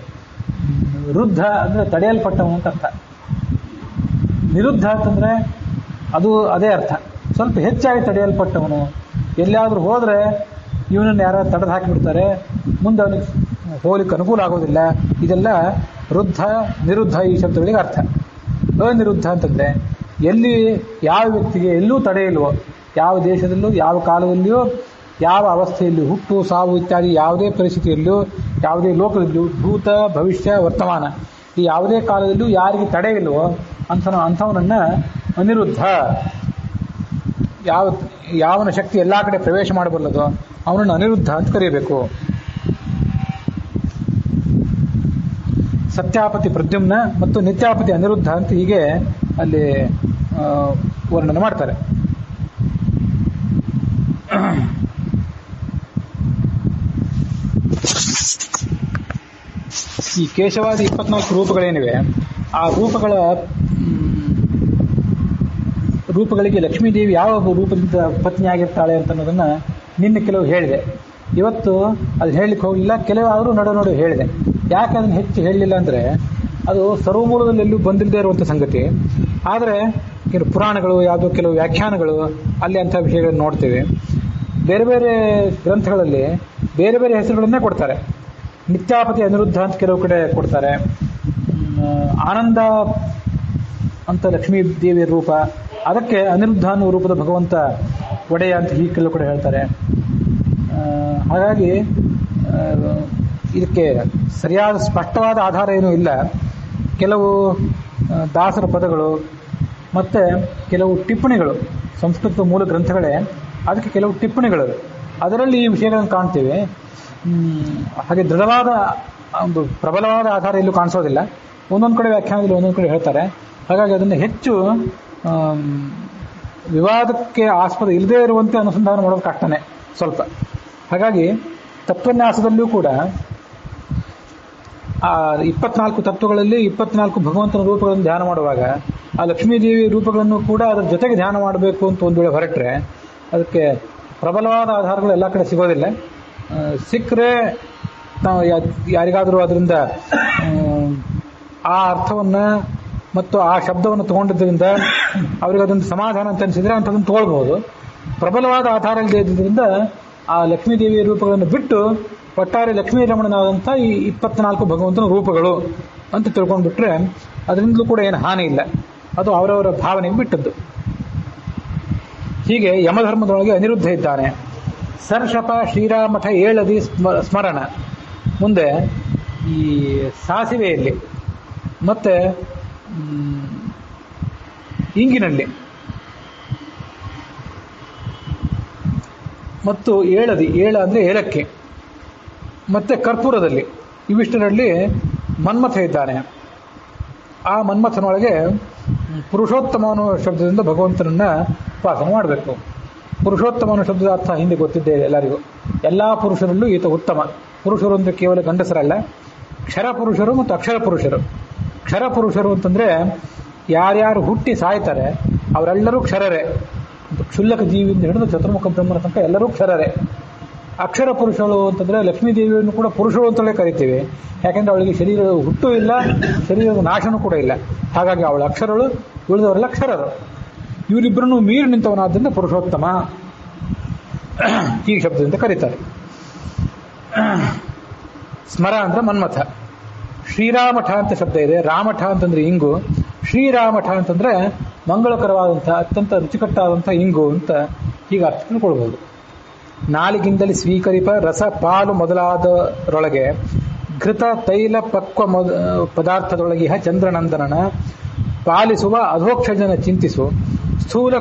ವೃದ್ಧ ಅಂದ್ರೆ ತಡೆಯಲ್ಪಟ್ಟವನು ಅಂತ ಅರ್ಥ. ನಿರುದ್ಧ ಅಂತಂದ್ರೆ ಅದು ಅದೇ ಅರ್ಥ, ಸ್ವಲ್ಪ ಹೆಚ್ಚಾಗಿ ತಡೆಯಲ್ಪಟ್ಟವನು. ಎಲ್ಲಿಯಾದ್ರೂ ಹೋದ್ರೆ ಇವನನ್ನು ಯಾರು ತಡೆದು ಹಾಕಿಬಿಡ್ತಾರೆ, ಮುಂದೆ ಅವನಿಗೆ ಹೋಗ್ಲಿಕ್ಕೆ ಅನುಕೂಲ ಆಗೋದಿಲ್ಲ. ಇದೆಲ್ಲ ವೃದ್ಧ ನಿರುದ್ಧ ಈ ಶಬ್ದಗಳಿಗೆ ಅರ್ಥ. ಅನಿರುದ್ಧ ಅಂತಂದ್ರೆ ಎಲ್ಲಿ ಯಾವ ವ್ಯಕ್ತಿಗೆ ಎಲ್ಲೂ ತಡೆ ಇಲ್ವೋ, ಯಾವ ದೇಶದಲ್ಲೂ ಯಾವ ಕಾಲದಲ್ಲಿಯೂ ಯಾವ ಅವಸ್ಥೆಯಲ್ಲಿಯೂ, ಹುಟ್ಟು ಸಾವು ಇತ್ಯಾದಿ ಯಾವುದೇ ಪರಿಸ್ಥಿತಿಯಲ್ಲೂ, ಯಾವುದೇ ಲೋಕದಲ್ಲಿಯೂ, ಭೂತ ಭವಿಷ್ಯ ವರ್ತಮಾನ ಈ ಯಾವುದೇ ಕಾಲದಲ್ಲೂ ಯಾರಿಗೆ ತಡೆ ಇಲ್ವೋ ಅಂಥವನನ್ನ ಅನಿರುದ್ಧ, ಯಾವನ ಶಕ್ತಿ ಎಲ್ಲಾ ಕಡೆ ಪ್ರವೇಶ ಮಾಡಬಲ್ಲದೋ ಅವನನ್ನು ಅನಿರುದ್ಧ ಅಂತ ಕರೆಯಬೇಕು. ಸತ್ಯಾಪತಿ ಪ್ರದ್ಯುಮ್ನ ಮತ್ತು ನಿತ್ಯಾಪತಿ ಅನಿರುದ್ಧ ಅಂತ ಹೀಗೆ ಅಲ್ಲಿ ವರ್ಣನೆ ಮಾಡ್ತಾರೆ. ಈ ಕೇಶವಾದಿ 24 ರೂಪಗಳೇನಿವೆ, ಆ ರೂಪಗಳಿಗೆ ಲಕ್ಷ್ಮೀದೇವಿ ಯಾವ ರೂಪದಿಂದ ಪತ್ನಿಯಾಗಿರ್ತಾಳೆ ಅಂತ ಅನ್ನೋದನ್ನ ನಿನ್ನೆ ಕೆಲವು ಹೇಳಿದೆ. ಇವತ್ತು ಅದು ಹೇಳಲಿಕ್ಕೆ ಹೋಗಲಿಲ್ಲ, ಕೆಲವಾದರೂ ನಡು ಹೇಳಿದೆ. ಯಾಕೆ ಅದನ್ನು ಹೆಚ್ಚು ಹೇಳಲಿಲ್ಲ ಅಂದರೆ ಅದು ಸರ್ವಮೂಲದಲ್ಲಿ ಎಲ್ಲೂ ಬಂದಿಲ್ಲದೆ ಇರುವಂಥ ಸಂಗತಿ. ಆದರೆ ಪುರಾಣಗಳು ಯಾವುದೋ ಕೆಲವು ವ್ಯಾಖ್ಯಾನಗಳು ಅಲ್ಲಿ ಅಂಥ ವಿಷಯಗಳನ್ನು ನೋಡ್ತೇವೆ. ಬೇರೆ ಬೇರೆ ಗ್ರಂಥಗಳಲ್ಲಿ ಬೇರೆ ಬೇರೆ ಹೆಸರುಗಳನ್ನೇ ಕೊಡ್ತಾರೆ. ನಿತ್ಯಾಪತಿ ಅನಿರುದ್ಧ ಅಂತ ಕೆಲವು ಕಡೆ ಕೊಡ್ತಾರೆ. ಆನಂದ ಅಂತ ಲಕ್ಷ್ಮೀ ದೇವಿಯ ರೂಪ, ಅದಕ್ಕೆ ಅನಿರುದ್ಧ ಅನ್ನುವ ರೂಪದ ಭಗವಂತ ಒಡೆಯ ಅಂತ ಹೀಗೆ ಕೆಲವು ಕಡೆ ಹೇಳ್ತಾರೆ. ಹಾಗಾಗಿ ಇದಕ್ಕೆ ಸರಿಯಾದ ಸ್ಪಷ್ಟವಾದ ಆಧಾರ ಏನೂ ಇಲ್ಲ. ಕೆಲವು ದಾಸರ ಪದಗಳು ಮತ್ತೆ ಕೆಲವು ಟಿಪ್ಪಣಿಗಳು, ಸಂಸ್ಕೃತ ಮೂಲ ಗ್ರಂಥಗಳೇ ಅದಕ್ಕೆ ಕೆಲವು ಟಿಪ್ಪಣಿಗಳು, ಅದರಲ್ಲಿ ಈ ವಿಷಯಗಳನ್ನು ಕಾಣ್ತೇವೆ. ಹಾಗೆ ದೃಢವಾದ ಒಂದು ಪ್ರಬಲವಾದ ಆಧಾರ ಎಲ್ಲೂ ಕಾಣಿಸೋದಿಲ್ಲ. ಒಂದೊಂದು ಕಡೆ ವ್ಯಾಖ್ಯಾನದಲ್ಲಿ ಒಂದೊಂದು ಕಡೆ ಹೇಳ್ತಾರೆ. ಹಾಗಾಗಿ ಅದನ್ನು ಹೆಚ್ಚು ವಿವಾದಕ್ಕೆ ಆಸ್ಪದ ಇಲ್ಲದೇ ಇರುವಂತೆ ಅನುಸಂಧಾನ ಮಾಡೋದು ಕಷ್ಟನೇ ಸ್ವಲ್ಪ. ಹಾಗಾಗಿ ತತ್ವನ್ಯಾಸದಲ್ಲಿಯೂ ಕೂಡ ಆ 24 ತತ್ವಗಳಲ್ಲಿ 24 ಭಗವಂತನ ರೂಪಗಳನ್ನು ಧ್ಯಾನ ಮಾಡುವಾಗ ಆ ಲಕ್ಷ್ಮೀದೇವಿ ರೂಪಗಳನ್ನು ಕೂಡ ಅದರ ಜೊತೆಗೆ ಧ್ಯಾನ ಮಾಡಬೇಕು ಅಂತ ಒಂದು ವೇಳೆ ಹೊರಟ್ರೆ ಅದಕ್ಕೆ ಪ್ರಬಲವಾದ ಆಧಾರಗಳು ಎಲ್ಲ ಕಡೆ ಸಿಗೋದಿಲ್ಲ. ಸಿಕ್ಕರೆ ನಾವು ಯಾರಿಗಾದರೂ ಅದರಿಂದ ಆ ಅರ್ಥವನ್ನು ಮತ್ತು ಆ ಶಬ್ದವನ್ನು ತಗೊಂಡಿದ್ದರಿಂದ ಅವ್ರಿಗೆ ಅದೊಂದು ಸಮಾಧಾನ ಅಂತ ಅನಿಸಿದ್ರೆ ಅಂಥದನ್ನು ತಗೊಳ್ಬಹುದು. ಪ್ರಬಲವಾದ ಆಧಾರ ಇಲ್ಲದೆ ಇದ್ದರಿಂದ ಆ ಲಕ್ಷ್ಮೀದೇವಿಯ ರೂಪಗಳನ್ನು ಬಿಟ್ಟು ಒಟ್ಟಾರೆ ಲಕ್ಷ್ಮೀ ರಮಣನಾದಂಥ ಈ 24 ಭಗವಂತನ ರೂಪಗಳು ಅಂತ ತಿಳ್ಕೊಂಡ್ಬಿಟ್ರೆ ಅದರಿಂದಲೂ ಕೂಡ ಏನು ಹಾನಿ ಇಲ್ಲ. ಅದು ಅವರವರ ಭಾವನೆಗೆ ಬಿಟ್ಟದ್ದು. ಹೀಗೆ ಯಮಧರ್ಮದೊಳಗೆ ಅನಿರುದ್ಧ ಇದ್ದಾನೆ. ಸರ್ಷಪ ಶ್ರೀರಾಮಠ 7 ಸ್ಮರಣ. ಮುಂದೆ ಈ ಸಾಸಿವೆಯಲ್ಲಿ ಮತ್ತೆ ಇಂಗಿನಲ್ಲಿ ಮತ್ತು ಏಳ ಅಂದ್ರೆ ಏಲಕ್ಕಿ ಮತ್ತೆ ಕರ್ಪೂರದಲ್ಲಿ ಇವಿಷ್ಟರಲ್ಲಿ ಮನ್ಮಥ ಇದ್ದಾನೆ. ಆ ಮನ್ಮಥನೊಳಗೆ ಪುರುಷೋತ್ತಮ ಅನ್ನೋ ಶಬ್ದದಿಂದ ಭಗವಂತನನ್ನ ಉಪಾಸನೆ ಮಾಡಬೇಕು. ಪುರುಷೋತ್ತಮ ಅನ್ನೋ ಶಬ್ದದ ಅರ್ಥ ಹಿಂದೆ ಗೊತ್ತಿದ್ದೇ ಎಲ್ಲರಿಗೂ. ಎಲ್ಲಾ ಪುರುಷರಲ್ಲೂ ಈತ ಉತ್ತಮ. ಪುರುಷರು ಅಂದ್ರೆ ಕೇವಲ ಗಂಡಸರಲ್ಲ, ಕ್ಷರ ಪುರುಷರು ಮತ್ತು ಅಕ್ಷರ ಪುರುಷರು. ಕ್ಷರ ಪುರುಷರು ಅಂತಂದ್ರೆ ಯಾರ್ಯಾರು ಹುಟ್ಟಿ ಸಾಯ್ತಾರೆ ಅವರೆಲ್ಲರೂ ಕ್ಷರರೇ. ಕ್ಷುಲ್ಲಕ ಜೀವಿಯಿಂದ ಹಿಡಿದು ಚತುರ್ಮುಖ ಬ್ರಹ್ಮನ ತನಕ ಎಲ್ಲರೂ ಕ್ಷರರೇ. ಅಕ್ಷರ ಪುರುಷಳು ಅಂತಂದ್ರೆ ಲಕ್ಷ್ಮೀ ದೇವಿಯನ್ನು ಕೂಡ ಪುರುಷಳು ಅಂತಲೇ ಕರಿತೀವಿ. ಯಾಕೆಂದ್ರೆ ಅವಳಿಗೆ ಶರೀರದ ಹುಟ್ಟು ಇಲ್ಲ, ಶರೀರದ ನಾಶನೂ ಕೂಡ ಇಲ್ಲ. ಹಾಗಾಗಿ ಅವಳ ಅಕ್ಷರಗಳು, ಉಳಿದವರೆಲ್ಲ ಅಕ್ಷರರು. ಇವರಿಬ್ಬರನ್ನು ಮೀರಿ ನಿಂತವನಾದ್ದರಿಂದ ಪುರುಷೋತ್ತಮ ಈ ಶಬ್ದದಿಂದ ಕರೀತಾರೆ. ಸ್ಮರ ಅಂದ್ರೆ ಮನ್ಮಥ. ಶ್ರೀರಾಮಠ ಅಂತ ಶಬ್ದ ಇದೆ. ರಾಮಠ ಅಂತಂದ್ರೆ ಇಂಗು, ಶ್ರೀರಾಮಠ ಅಂತಂದ್ರೆ ಮಂಗಳಕರವಾದಂಥ ಅತ್ಯಂತ ರುಚಿಕಟ್ಟಾದಂಥ ಇಂಗು ಅಂತ ಹೀಗೆ ಅರ್ಥ ತಿಳ್ಕೊಳ್ಬಹುದು. ನಾಲಿಗಿಂದಲೇ ಸ್ವೀಕರಿಪ ರಸ ಪಾಲು ಮೊದಲಾದರೊಳಗೆ ಘೃತ ತೈಲ ಪಕ್ವ ಪದಾರ್ಥದೊಳಗಿಹ ಚಂದ್ರನಂದನನ ಪಾಲಿಸುವ ಅಧೋಕ್ಷಜನ ಚಿಂತಿಸು ಸ್ಥೂಲ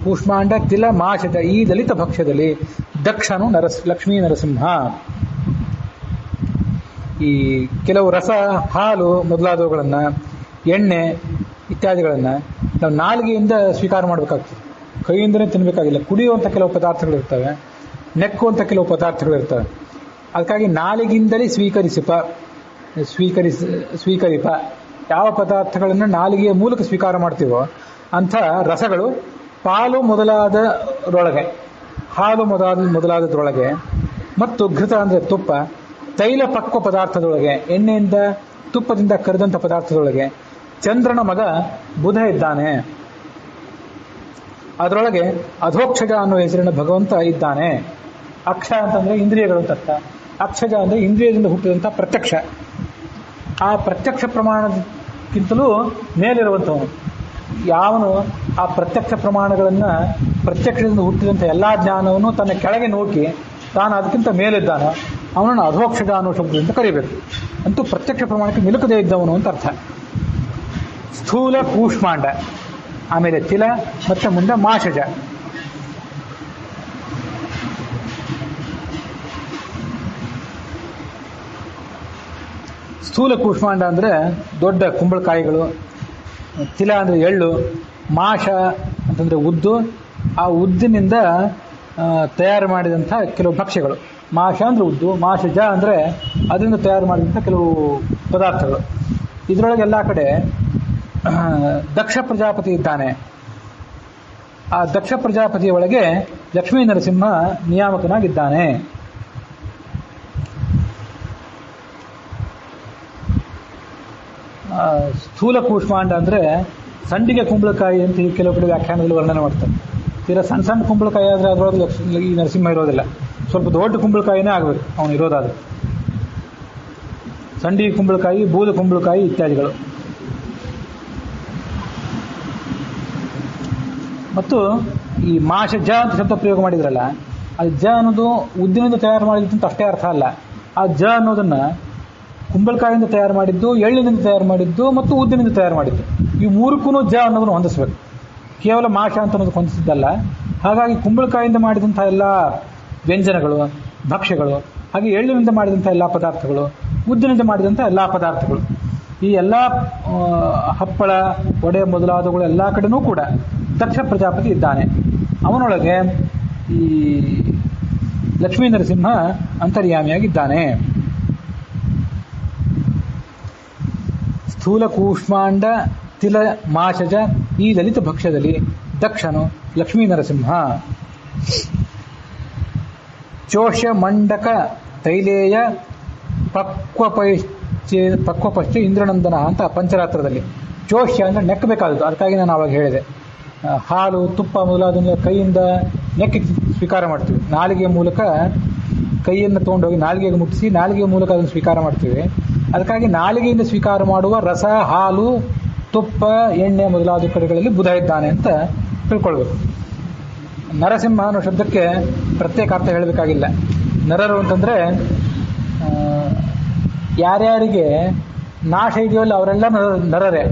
ಕೂಷ್ಮಾಂಡ ತಿಲ ಮಾಷದ ಈ ದಲಿತ ಭಕ್ಷ್ಯದಲ್ಲಿ ದಕ್ಷನು ಲಕ್ಷ್ಮೀ ನರಸಿಂಹ. ಈ ಕೆಲವು ರಸ, ಹಾಲು ಮೊದಲಾದವುಗಳನ್ನ, ಎಣ್ಣೆ ಇತ್ಯಾದಿಗಳನ್ನ ನಾವು ನಾಲಿಗೆಯಿಂದ ಸ್ವೀಕಾರ ಮಾಡಬೇಕಾಗ್ತದೆ. ಕೈಯಿಂದಲೇ ತಿನ್ನಬೇಕಾಗಿಲ್ಲ. ಕುಡಿಯುವಂಥ ಕೆಲವು ಪದಾರ್ಥಗಳಿರ್ತವೆ, ನೆಕ್ಕುವಂಥ ಕೆಲವು ಪದಾರ್ಥಗಳಿರ್ತವೆ. ಅದಕ್ಕಾಗಿ ನಾಲಿಗಿಂದಲೇ ಸ್ವೀಕರಿಪ ಯಾವ ಪದಾರ್ಥಗಳನ್ನು ನಾಲಿಗೆಯ ಮೂಲಕ ಸ್ವೀಕಾರ ಮಾಡ್ತೀವೋ ಅಂಥ ರಸಗಳು ಹಾಲು ಮೊದಲಾದದ್ರೊಳಗೆ ಮತ್ತು ಘೃತ ಅಂದರೆ ತುಪ್ಪ, ತೈಲ ಪಕ್ವ ಪದಾರ್ಥದೊಳಗೆ, ಎಣ್ಣೆಯಿಂದ ತುಪ್ಪದಿಂದ ಕರೆದಂಥ ಪದಾರ್ಥದೊಳಗೆ ಚಂದ್ರನ ಮಗ ಬುಧ ಇದ್ದಾನೆ. ಅದರೊಳಗೆ ಅಧೋಕ್ಷಜ ಅನ್ನೋ ಹೆಸರಿನ ಭಗವಂತ ಇದ್ದಾನೆ. ಅಕ್ಷ ಅಂತಂದ್ರೆ ಇಂದ್ರಿಯಗಳು ಅಂತ ಅರ್ಥ. ಅಕ್ಷಜ ಅಂದ್ರೆ ಇಂದ್ರಿಯದಿಂದ ಹುಟ್ಟಿದಂಥ ಪ್ರತ್ಯಕ್ಷ. ಆ ಪ್ರತ್ಯಕ್ಷ ಪ್ರಮಾಣಕ್ಕಿಂತಲೂ ಮೇಲಿರುವಂಥವನು ಯಾವನು ಆ ಪ್ರತ್ಯಕ್ಷ ಪ್ರಮಾಣಗಳನ್ನು, ಪ್ರತ್ಯಕ್ಷದಿಂದ ಹುಟ್ಟಿದಂಥ ಎಲ್ಲಾ ಜ್ಞಾನವನ್ನು ತನ್ನ ಕೆಳಗೆ ನೂಕಿ ತಾನು ಅದಕ್ಕಿಂತ ಮೇಲಿದ್ದಾನೋ ಅವನನ್ನು ಅಧೋಕ್ಷಜ ಅನ್ನೋ ಶಬ್ದದಿಂದ ಕರೀಬೇಕು. ಅಂತೂ ಪ್ರತ್ಯಕ್ಷ ಪ್ರಮಾಣಕ್ಕೆ ನಿಲುಕದೇ ಇದ್ದವನು ಅಂತ ಅರ್ಥ. ಸ್ಥೂಲ ಕೂಷ್ಮಾಂಡ, ಆಮೇಲೆ ತಿಲ, ಮತ್ತೆ ಮುಂದೆ ಮಾಷಜ. ಸ್ಥೂಲ ಕೂಷ್ಮಾಂಡ ಅಂದರೆ ದೊಡ್ಡ ಕುಂಬಳಕಾಯಿಗಳು, ತಿಲ ಅಂದರೆ ಎಳ್ಳು, ಮಾಷ ಅಂತಂದರೆ ಉದ್ದು, ಆ ಉದ್ದಿನಿಂದ ತಯಾರು ಮಾಡಿದಂಥ ಕೆಲವು ಭಕ್ಷ್ಯಗಳು. ಮಾಷ ಅಂದರೆ ಉದ್ದು, ಮಾಷಜ ಅಂದರೆ ಅದರಿಂದ ತಯಾರು ಮಾಡಿದಂಥ ಕೆಲವು ಪದಾರ್ಥಗಳು. ಇದರೊಳಗೆ ಎಲ್ಲ ಕಡೆ ದಕ್ಷ ಪ್ರಜಾಪತಿ ಇದ್ದಾನೆ. ಆ ದಕ್ಷ ಪ್ರಜಾಪತಿಯ ಒಳಗೆ ಲಕ್ಷ್ಮೀ ನರಸಿಂಹ ನಿಯಾಮಕನಾಗಿದ್ದಾನೆ. ಸ್ಥೂಲ ಕೂಷ್ಮಾಂಡ ಅಂದರೆ ಸಂಡಿಗೆ ಕುಂಬಳಕಾಯಿ ಅಂತ ಈ ಕೆಲವು ಕಡೆ ವ್ಯಾಖ್ಯಾನದಲ್ಲಿ ವರ್ಣನೆ ಮಾಡ್ತಾರೆ. ತೀರಾ ಸಣ್ಣ ಸಣ್ಣ ಕುಂಬಳಕಾಯಿ ಆದರೆ ಅದರೊಳಗೆ ಈ ನರಸಿಂಹ ಇರೋದಿಲ್ಲ. ಸ್ವಲ್ಪ ದೊಡ್ಡ ಕುಂಬಳಕಾಯಿನೇ ಆಗಬೇಕು ಅವನು ಇರೋದಾದ್ರೆ. ಸಂಡಿಗೆ ಕುಂಬಳಕಾಯಿ, ಬೂದ ಕುಂಬಳಕಾಯಿ ಇತ್ಯಾದಿಗಳು. ಮತ್ತು ಈ ಮಾಷ ಜ ಅಂತ ಶಬ್ದ ಪ್ರಯೋಗ ಮಾಡಿದ್ರಲ್ಲ, ಅದು ಜ ಅನ್ನೋದು ಉದ್ದಿನಿಂದ ತಯಾರು ಮಾಡಿದಂತ ಅಷ್ಟೇ ಅರ್ಥ ಅಲ್ಲ. ಆ ಜ ಅನ್ನೋದನ್ನ ಕುಂಬಳಕಾಯಿಂದ ತಯಾರು ಮಾಡಿದ್ದು, ಎಳ್ಳಿನಿಂದ ತಯಾರು ಮಾಡಿದ್ದು ಮತ್ತು ಉದ್ದಿನಿಂದ ತಯಾರು ಮಾಡಿದ್ದು, ಈ ಮೂರಕ್ಕೂ ಜ ಅನ್ನೋದನ್ನು ಹೊಂದಿಸ್ಬೇಕು. ಕೇವಲ ಮಾಷ ಅಂತ ಅನ್ನೋದಕ್ಕೆ ಹೊಂದಿಸಿದ್ದಲ್ಲ. ಹಾಗಾಗಿ ಕುಂಬಳಕಾಯಿಂದ ಮಾಡಿದಂಥ ಎಲ್ಲ ವ್ಯಂಜನಗಳು, ಭಕ್ಷ್ಯಗಳು, ಹಾಗೆ ಎಳ್ಳಿನಿಂದ ಮಾಡಿದಂಥ ಎಲ್ಲ ಪದಾರ್ಥಗಳು, ಉದ್ದಿನಿಂದ ಮಾಡಿದಂಥ ಎಲ್ಲ ಪದಾರ್ಥಗಳು, ಈ ಎಲ್ಲ ಹಪ್ಪಳ, ವಡೆ ಮೊದಲಾದವುಗಳು ಎಲ್ಲ ಕಡೆನೂ ಕೂಡ ದಕ್ಷ ಪ್ರಜಾಪತಿ ಇದ್ದಾನೆ. ಅವನೊಳಗೆ ಈ ಲಕ್ಷ್ಮೀ ನರಸಿಂಹ ಅಂತರ್ಯಾಮಿಯಾಗಿದ್ದಾನೆ. ಸ್ಥೂಲ ಕೂಷ್ಮಾಂಡ ತಿಲ ಮಾಷಜ ಈ ಲಲಿತ ಭಕ್ಷ್ಯದಲ್ಲಿ ದಕ್ಷನು ಲಕ್ಷ್ಮೀ ನರಸಿಂಹ. ಚೋಷ್ಯ ಮಂಡಕ ತೈಲೇಯ ಪಕ್ವಪಶ್ಚ ಇಂದ್ರನಂದನ ಅಂತ ಪಂಚರಾತ್ರದಲ್ಲಿ. ಚೋಷ್ಯ ಅಂದರೆ ನೆಕ್ಕಬೇಕಾದದ್ದು. ಅದಕ್ಕಾಗಿ ನಾನು ಆವಾಗ ಹೇಳಿದೆ, ಹಾಲು, ತುಪ್ಪ ಮೊದಲಾದ ಕೈಯಿಂದ ನೆಕ್ಕಿ ಸ್ವೀಕಾರ ಮಾಡ್ತೀವಿ. ನಾಲಿಗೆಯ ಮೂಲಕ ಕೈಯನ್ನು ತೊಗೊಂಡೋಗಿ ನಾಲಿಗೆಗೆ ಮುಟ್ಟಿಸಿ ನಾಲಿಗೆಯ ಮೂಲಕ ಅದನ್ನು ಸ್ವೀಕಾರ ಮಾಡ್ತೀವಿ. ಅದಕ್ಕಾಗಿ ನಾಲಿಗೆಯಿಂದ ಸ್ವೀಕಾರ ಮಾಡುವ ರಸ, ಹಾಲು, ತುಪ್ಪ, ಎಣ್ಣೆ ಮೊದಲಾದ ಕಡೆಗಳಲ್ಲಿ ಬುಧ ಇದ್ದಾನೆ ಅಂತ ತಿಳ್ಕೊಳ್ಬೇಕು. ನರಸಿಂಹ ಅನ್ನೋ ಶಬ್ದಕ್ಕೆ ಪ್ರತ್ಯೇಕ ಅರ್ಥ ಹೇಳಬೇಕಾಗಿಲ್ಲ. ನರರು ಅಂತಂದರೆ ಯಾರ್ಯಾರಿಗೆ ನಾಶ ಇದೆಯಲ್ಲ ಅವರೆಲ್ಲ ನರರೇ.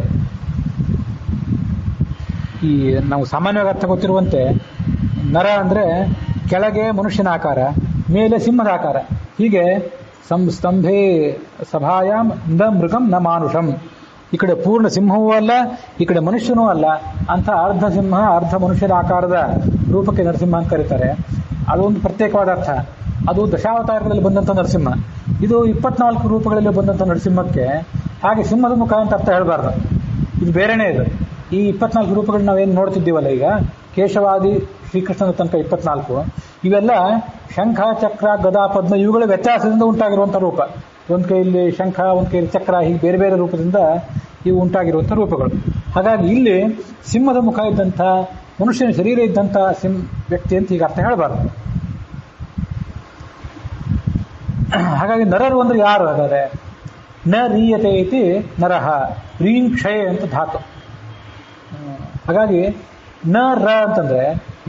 ಈ ನಾವು ಸಾಮಾನ್ಯವಾಗಿ ಅರ್ಥ ಗೊತ್ತಿರುವಂತೆ ನರ ಅಂದರೆ ಕೆಳಗೆ ಮನುಷ್ಯನ ಆಕಾರ, ಮೇಲೆ ಸಿಂಹದ ಆಕಾರ. ಹೀಗೆ ಸ್ತಂಭೇ ಸಭಾಯಾಮ್ ನ ಮೃಗಂ ನ ಮಾನುಷಂ. ಈ ಕಡೆ ಪೂರ್ಣ ಸಿಂಹವೂ ಅಲ್ಲ, ಈ ಕಡೆ ಮನುಷ್ಯನೂ ಅಲ್ಲ ಅಂತ ಅರ್ಧ ಸಿಂಹ ಅರ್ಧ ಮನುಷ್ಯರ ಆಕಾರದ ರೂಪಕ್ಕೆ ನರಸಿಂಹ ಅಂತ ಕರೀತಾರೆ. ಅದೊಂದು ಪ್ರತ್ಯೇಕವಾದ ಅರ್ಥ. ಅದು ದಶಾವತಾರಗಳಲ್ಲಿ ಬಂದಂಥ ನರಸಿಂಹ. ಇದು 24 ರೂಪಗಳಲ್ಲಿ ಬಂದಂಥ ನರಸಿಂಹಕ್ಕೆ ಹಾಗೆ ಸಿಂಹದ ಮುಖ ಅಂತ ಅರ್ಥ ಹೇಳಬಾರ್ದು. ಇದು ಬೇರೆನೇ. ಇದು ಈ 24 ರೂಪಗಳನ್ನ ನಾವೇನು ನೋಡ್ತಿದ್ದೀವಲ್ಲ ಈಗ, ಕೇಶವಾದಿ ಶ್ರೀಕೃಷ್ಣನ ತನಕ 24, ಇವೆಲ್ಲ ಶಂಖ, ಚಕ್ರ, ಗದಾ, ಪದ್ಮ ಇವುಗಳ ವ್ಯತ್ಯಾಸದಿಂದ ಉಂಟಾಗಿರುವಂಥ ರೂಪ. ಒಂದು ಕೈಯಲ್ಲಿ ಶಂಖ, ಒಂದು ಕೈಯಲ್ಲಿ ಚಕ್ರ, ಹೀಗೆ ಬೇರೆ ಬೇರೆ ರೂಪದಿಂದ ಇವು ಉಂಟಾಗಿರುವಂಥ ರೂಪಗಳು. ಹಾಗಾಗಿ ಇಲ್ಲಿ ಸಿಂಹದ ಮುಖ ಇದ್ದಂಥ, ಮನುಷ್ಯನ ಶರೀರ ಇದ್ದಂಥ ವ್ಯಕ್ತಿ ಅಂತ ಈಗ ಅರ್ಥ ಹೇಳಬಾರ್ದು. ಹಾಗಾಗಿ ನರರು ಅಂದ್ರೆ ಯಾರು? ಹಾಗಾದ್ರೆ ನ ರೀಯತೆ ಇತಿ ನರಹ, ರೀಂ ಕ್ಷಯ ಅಂತ ಧಾತು. ಹಾಗಾಗಿ ನ ರ ಅಂತಂದ್ರೆ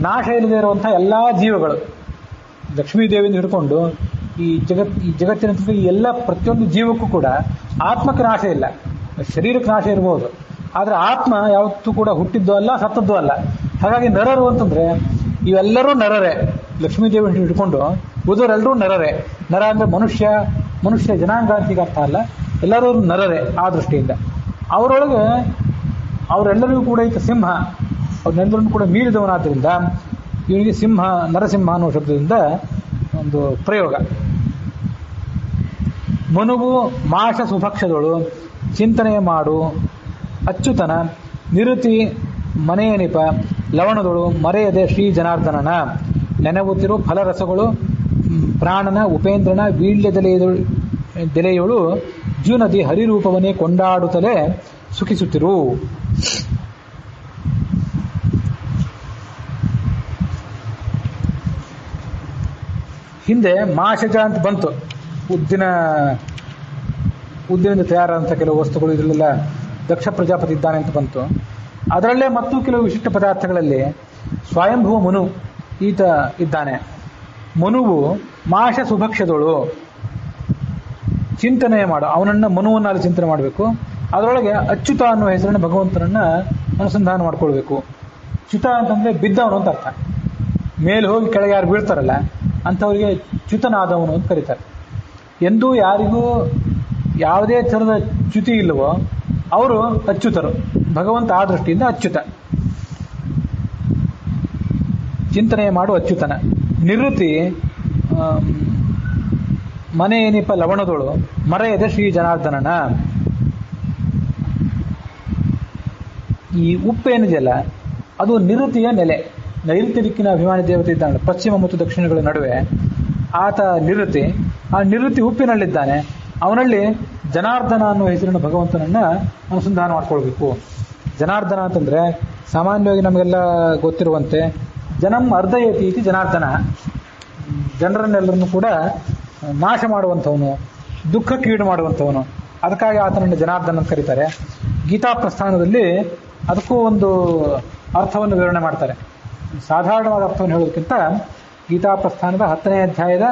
ನಾಶ ಇಲ್ಲದೆ ಇರುವಂಥ ಎಲ್ಲಾ ಜೀವಗಳು, ಲಕ್ಷ್ಮೀದೇವಿಯಿಂದ ಹಿಡ್ಕೊಂಡು ಈ ಜಗತ್ತಿನ ಈ ಎಲ್ಲ ಪ್ರತಿಯೊಂದು ಜೀವಕ್ಕೂ ಕೂಡ ಆತ್ಮಕ್ಕೆ ನಾಶ ಇಲ್ಲ. ಶರೀರಕ್ಕೆ ನಾಶ ಇರಬಹುದು, ಆದ್ರೆ ಆತ್ಮ ಯಾವತ್ತೂ ಕೂಡ ಹುಟ್ಟಿದ್ದು ಅಲ್ಲ, ಸತ್ತದ್ದು ಅಲ್ಲ. ಹಾಗಾಗಿ ನರರು ಅಂತಂದ್ರೆ ಇವೆಲ್ಲರೂ ನರರೇ. ಲಕ್ಷ್ಮೀದೇವಿ ಹಿಡ್ಕೊಂಡು ಉಳಿದವರೆಲ್ಲರೂ ನರರೇ. ನರ ಅಂದ್ರೆ ಮನುಷ್ಯ ಜನಾಂಗ ಅಂತ ಈಗ ಅರ್ಥ ಅಲ್ಲ, ಎಲ್ಲರೂ ನರರೇ. ಆ ದೃಷ್ಟಿಯಿಂದ ಅವರೊಳಗೆ ಅವರೆಲ್ಲರಿಗೂ ಕೂಡ ಇತ್ತು ಸಿಂಹ. ಅವನ್ನೆಲ್ಲರನ್ನು ಕೂಡ ಮೀರಿದವನಾದ್ರಿಂದ ಇವನಿಗೆ ಸಿಂಹ ನರಸಿಂಹ ಅನ್ನುವ ಶಬ್ದದಿಂದ ಒಂದು ಪ್ರಯೋಗ. ಮನುವು ಮಾಷ ಸುಭಕ್ಷದಳು ಚಿಂತನೆ ಮಾಡು ಅಚ್ಯುತನ ನಿರುತಿ ಮನೆಯನಿಪ ಲವಣದಳು ಮರೆಯದೆ ಶ್ರೀ ಜನಾರ್ದನನ ನೆನಗುತ್ತಿರು ಫಲರಸಗಳು ಪ್ರಾಣನ ಉಪೇಂದ್ರನ ವೀಳ್ಯದೆಲೆಯಳು ಜೀವನದಿ ಹರಿರೂಪವನ್ನೇ ಕೊಂಡಾಡುತ್ತಲೇ ಸುಖಿಸುತ್ತಿರು. ಹಿಂದೆ ಮಾಷಜ ಅಂತ ಬಂತು, ಉದ್ದಿನಿಂದ ತಯಾರಾದಂಥ ಕೆಲವು ವಸ್ತುಗಳು, ಇದರಲ್ಲೆಲ್ಲ ದಕ್ಷ ಪ್ರಜಾಪತಿ ಇದ್ದಾನೆ ಅಂತ ಬಂತು. ಅದರಲ್ಲೇ ಮತ್ತು ಕೆಲವು ವಿಶಿಷ್ಟ ಪದಾರ್ಥಗಳಲ್ಲಿ ಸ್ವಯಂಭೂ ಮನು ಈತ ಇದ್ದಾನೆ. ಮನುವು ಮಾಷ ಸುಭಕ್ಷದಳು ಚಿಂತನೆ ಮಾಡು, ಅವನನ್ನು ಮನುವನ್ನಾಗಿ ಚಿಂತನೆ ಮಾಡಬೇಕು. ಅದರೊಳಗೆ ಅಚ್ಯುತ ಅನ್ನುವ ಹೆಸರನ್ನು ಭಗವಂತನನ್ನ ಅನುಸಂಧಾನ ಮಾಡ್ಕೊಳ್ಬೇಕು. ಚ್ಯುತ ಅಂತಂದ್ರೆ ಬಿದ್ದವನು ಅಂತ ಅರ್ಥ. ಮೇಲೆ ಹೋಗಿ ಕೆಳಗೆ ಯಾರು ಬೀಳ್ತಾರಲ್ಲ ಅಂಥವರಿಗೆ ಚ್ಯುತನಾದವನು ಅಂತ ಕರೀತಾರೆ. ಎಂದೂ ಯಾರಿಗೂ ಯಾವುದೇ ಥರದ ಚ್ಯುತಿ ಇಲ್ಲವೋ ಅವರು ಅಚ್ಯುತರು. ಭಗವಂತ ಆ ದೃಷ್ಟಿಯಿಂದ ಅಚ್ಯುತ. ಚಿಂತನೆ ಮಾಡು ಅಚ್ಯುತನ. ನಿವೃತ್ತಿ ಮನೆ ಏನಿಪ ಲವಣದೋಳು ಮರೆಯದೆ ಶ್ರೀ ಜನಾರ್ದನನ. ಈ ಉಪ್ಪೇನಿದೆಯಲ್ಲ ಅದು ನಿವೃತ್ತಿಯ ನೆಲೆ. ನೈಋತ್ಯ ದಿಕ್ಕಿನ ಅಭಿಮಾನಿ ದೇವತೆ ಇದ್ದಾನೆ, ಪಶ್ಚಿಮ ಮತ್ತು ದಕ್ಷಿಣಗಳ ನಡುವೆ ಆತ ನಿವೃತ್ತಿ. ಆ ನಿವೃತ್ತಿ ಉಪ್ಪಿನಲ್ಲಿದ್ದಾನೆ. ಅವನಲ್ಲಿ ಜನಾರ್ದನ ಅನ್ನುವ ಹೆಸರಿನ ಭಗವಂತನನ್ನ ಅನುಸಂಧಾನ ಮಾಡ್ಕೊಳ್ಬೇಕು. ಜನಾರ್ದನ ಅಂತಂದ್ರೆ ಸಾಮಾನ್ಯವಾಗಿ ನಮಗೆಲ್ಲ ಗೊತ್ತಿರುವಂತೆ ಜನಂ ಅರ್ಧಯತಿ ಇತಿ ಜನಾರ್ದನ, ಜನರನ್ನೆಲ್ಲರನ್ನು ಕೂಡ ನಾಶ ಮಾಡುವಂಥವನು, ದುಃಖಕ್ಕೀಡು ಮಾಡುವಂಥವನು. ಅದಕ್ಕಾಗಿ ಆತನನ್ನು ಜನಾರ್ದನ ಅಂತ ಕರೀತಾರೆ. ಗೀತಾ ಪ್ರಸ್ಥಾನದಲ್ಲಿ ಅದಕ್ಕೂ ಒಂದು ಅರ್ಥವನ್ನು ವಿವರಣೆ ಮಾಡ್ತಾರೆ. ಸಾಧಾರಣವಾದ ಅರ್ಥವನ್ನು ಹೇಳೋದಕ್ಕಿಂತ ಗೀತಾ ಪ್ರಸ್ಥಾನದ 10ನೇ ಅಧ್ಯಾಯದ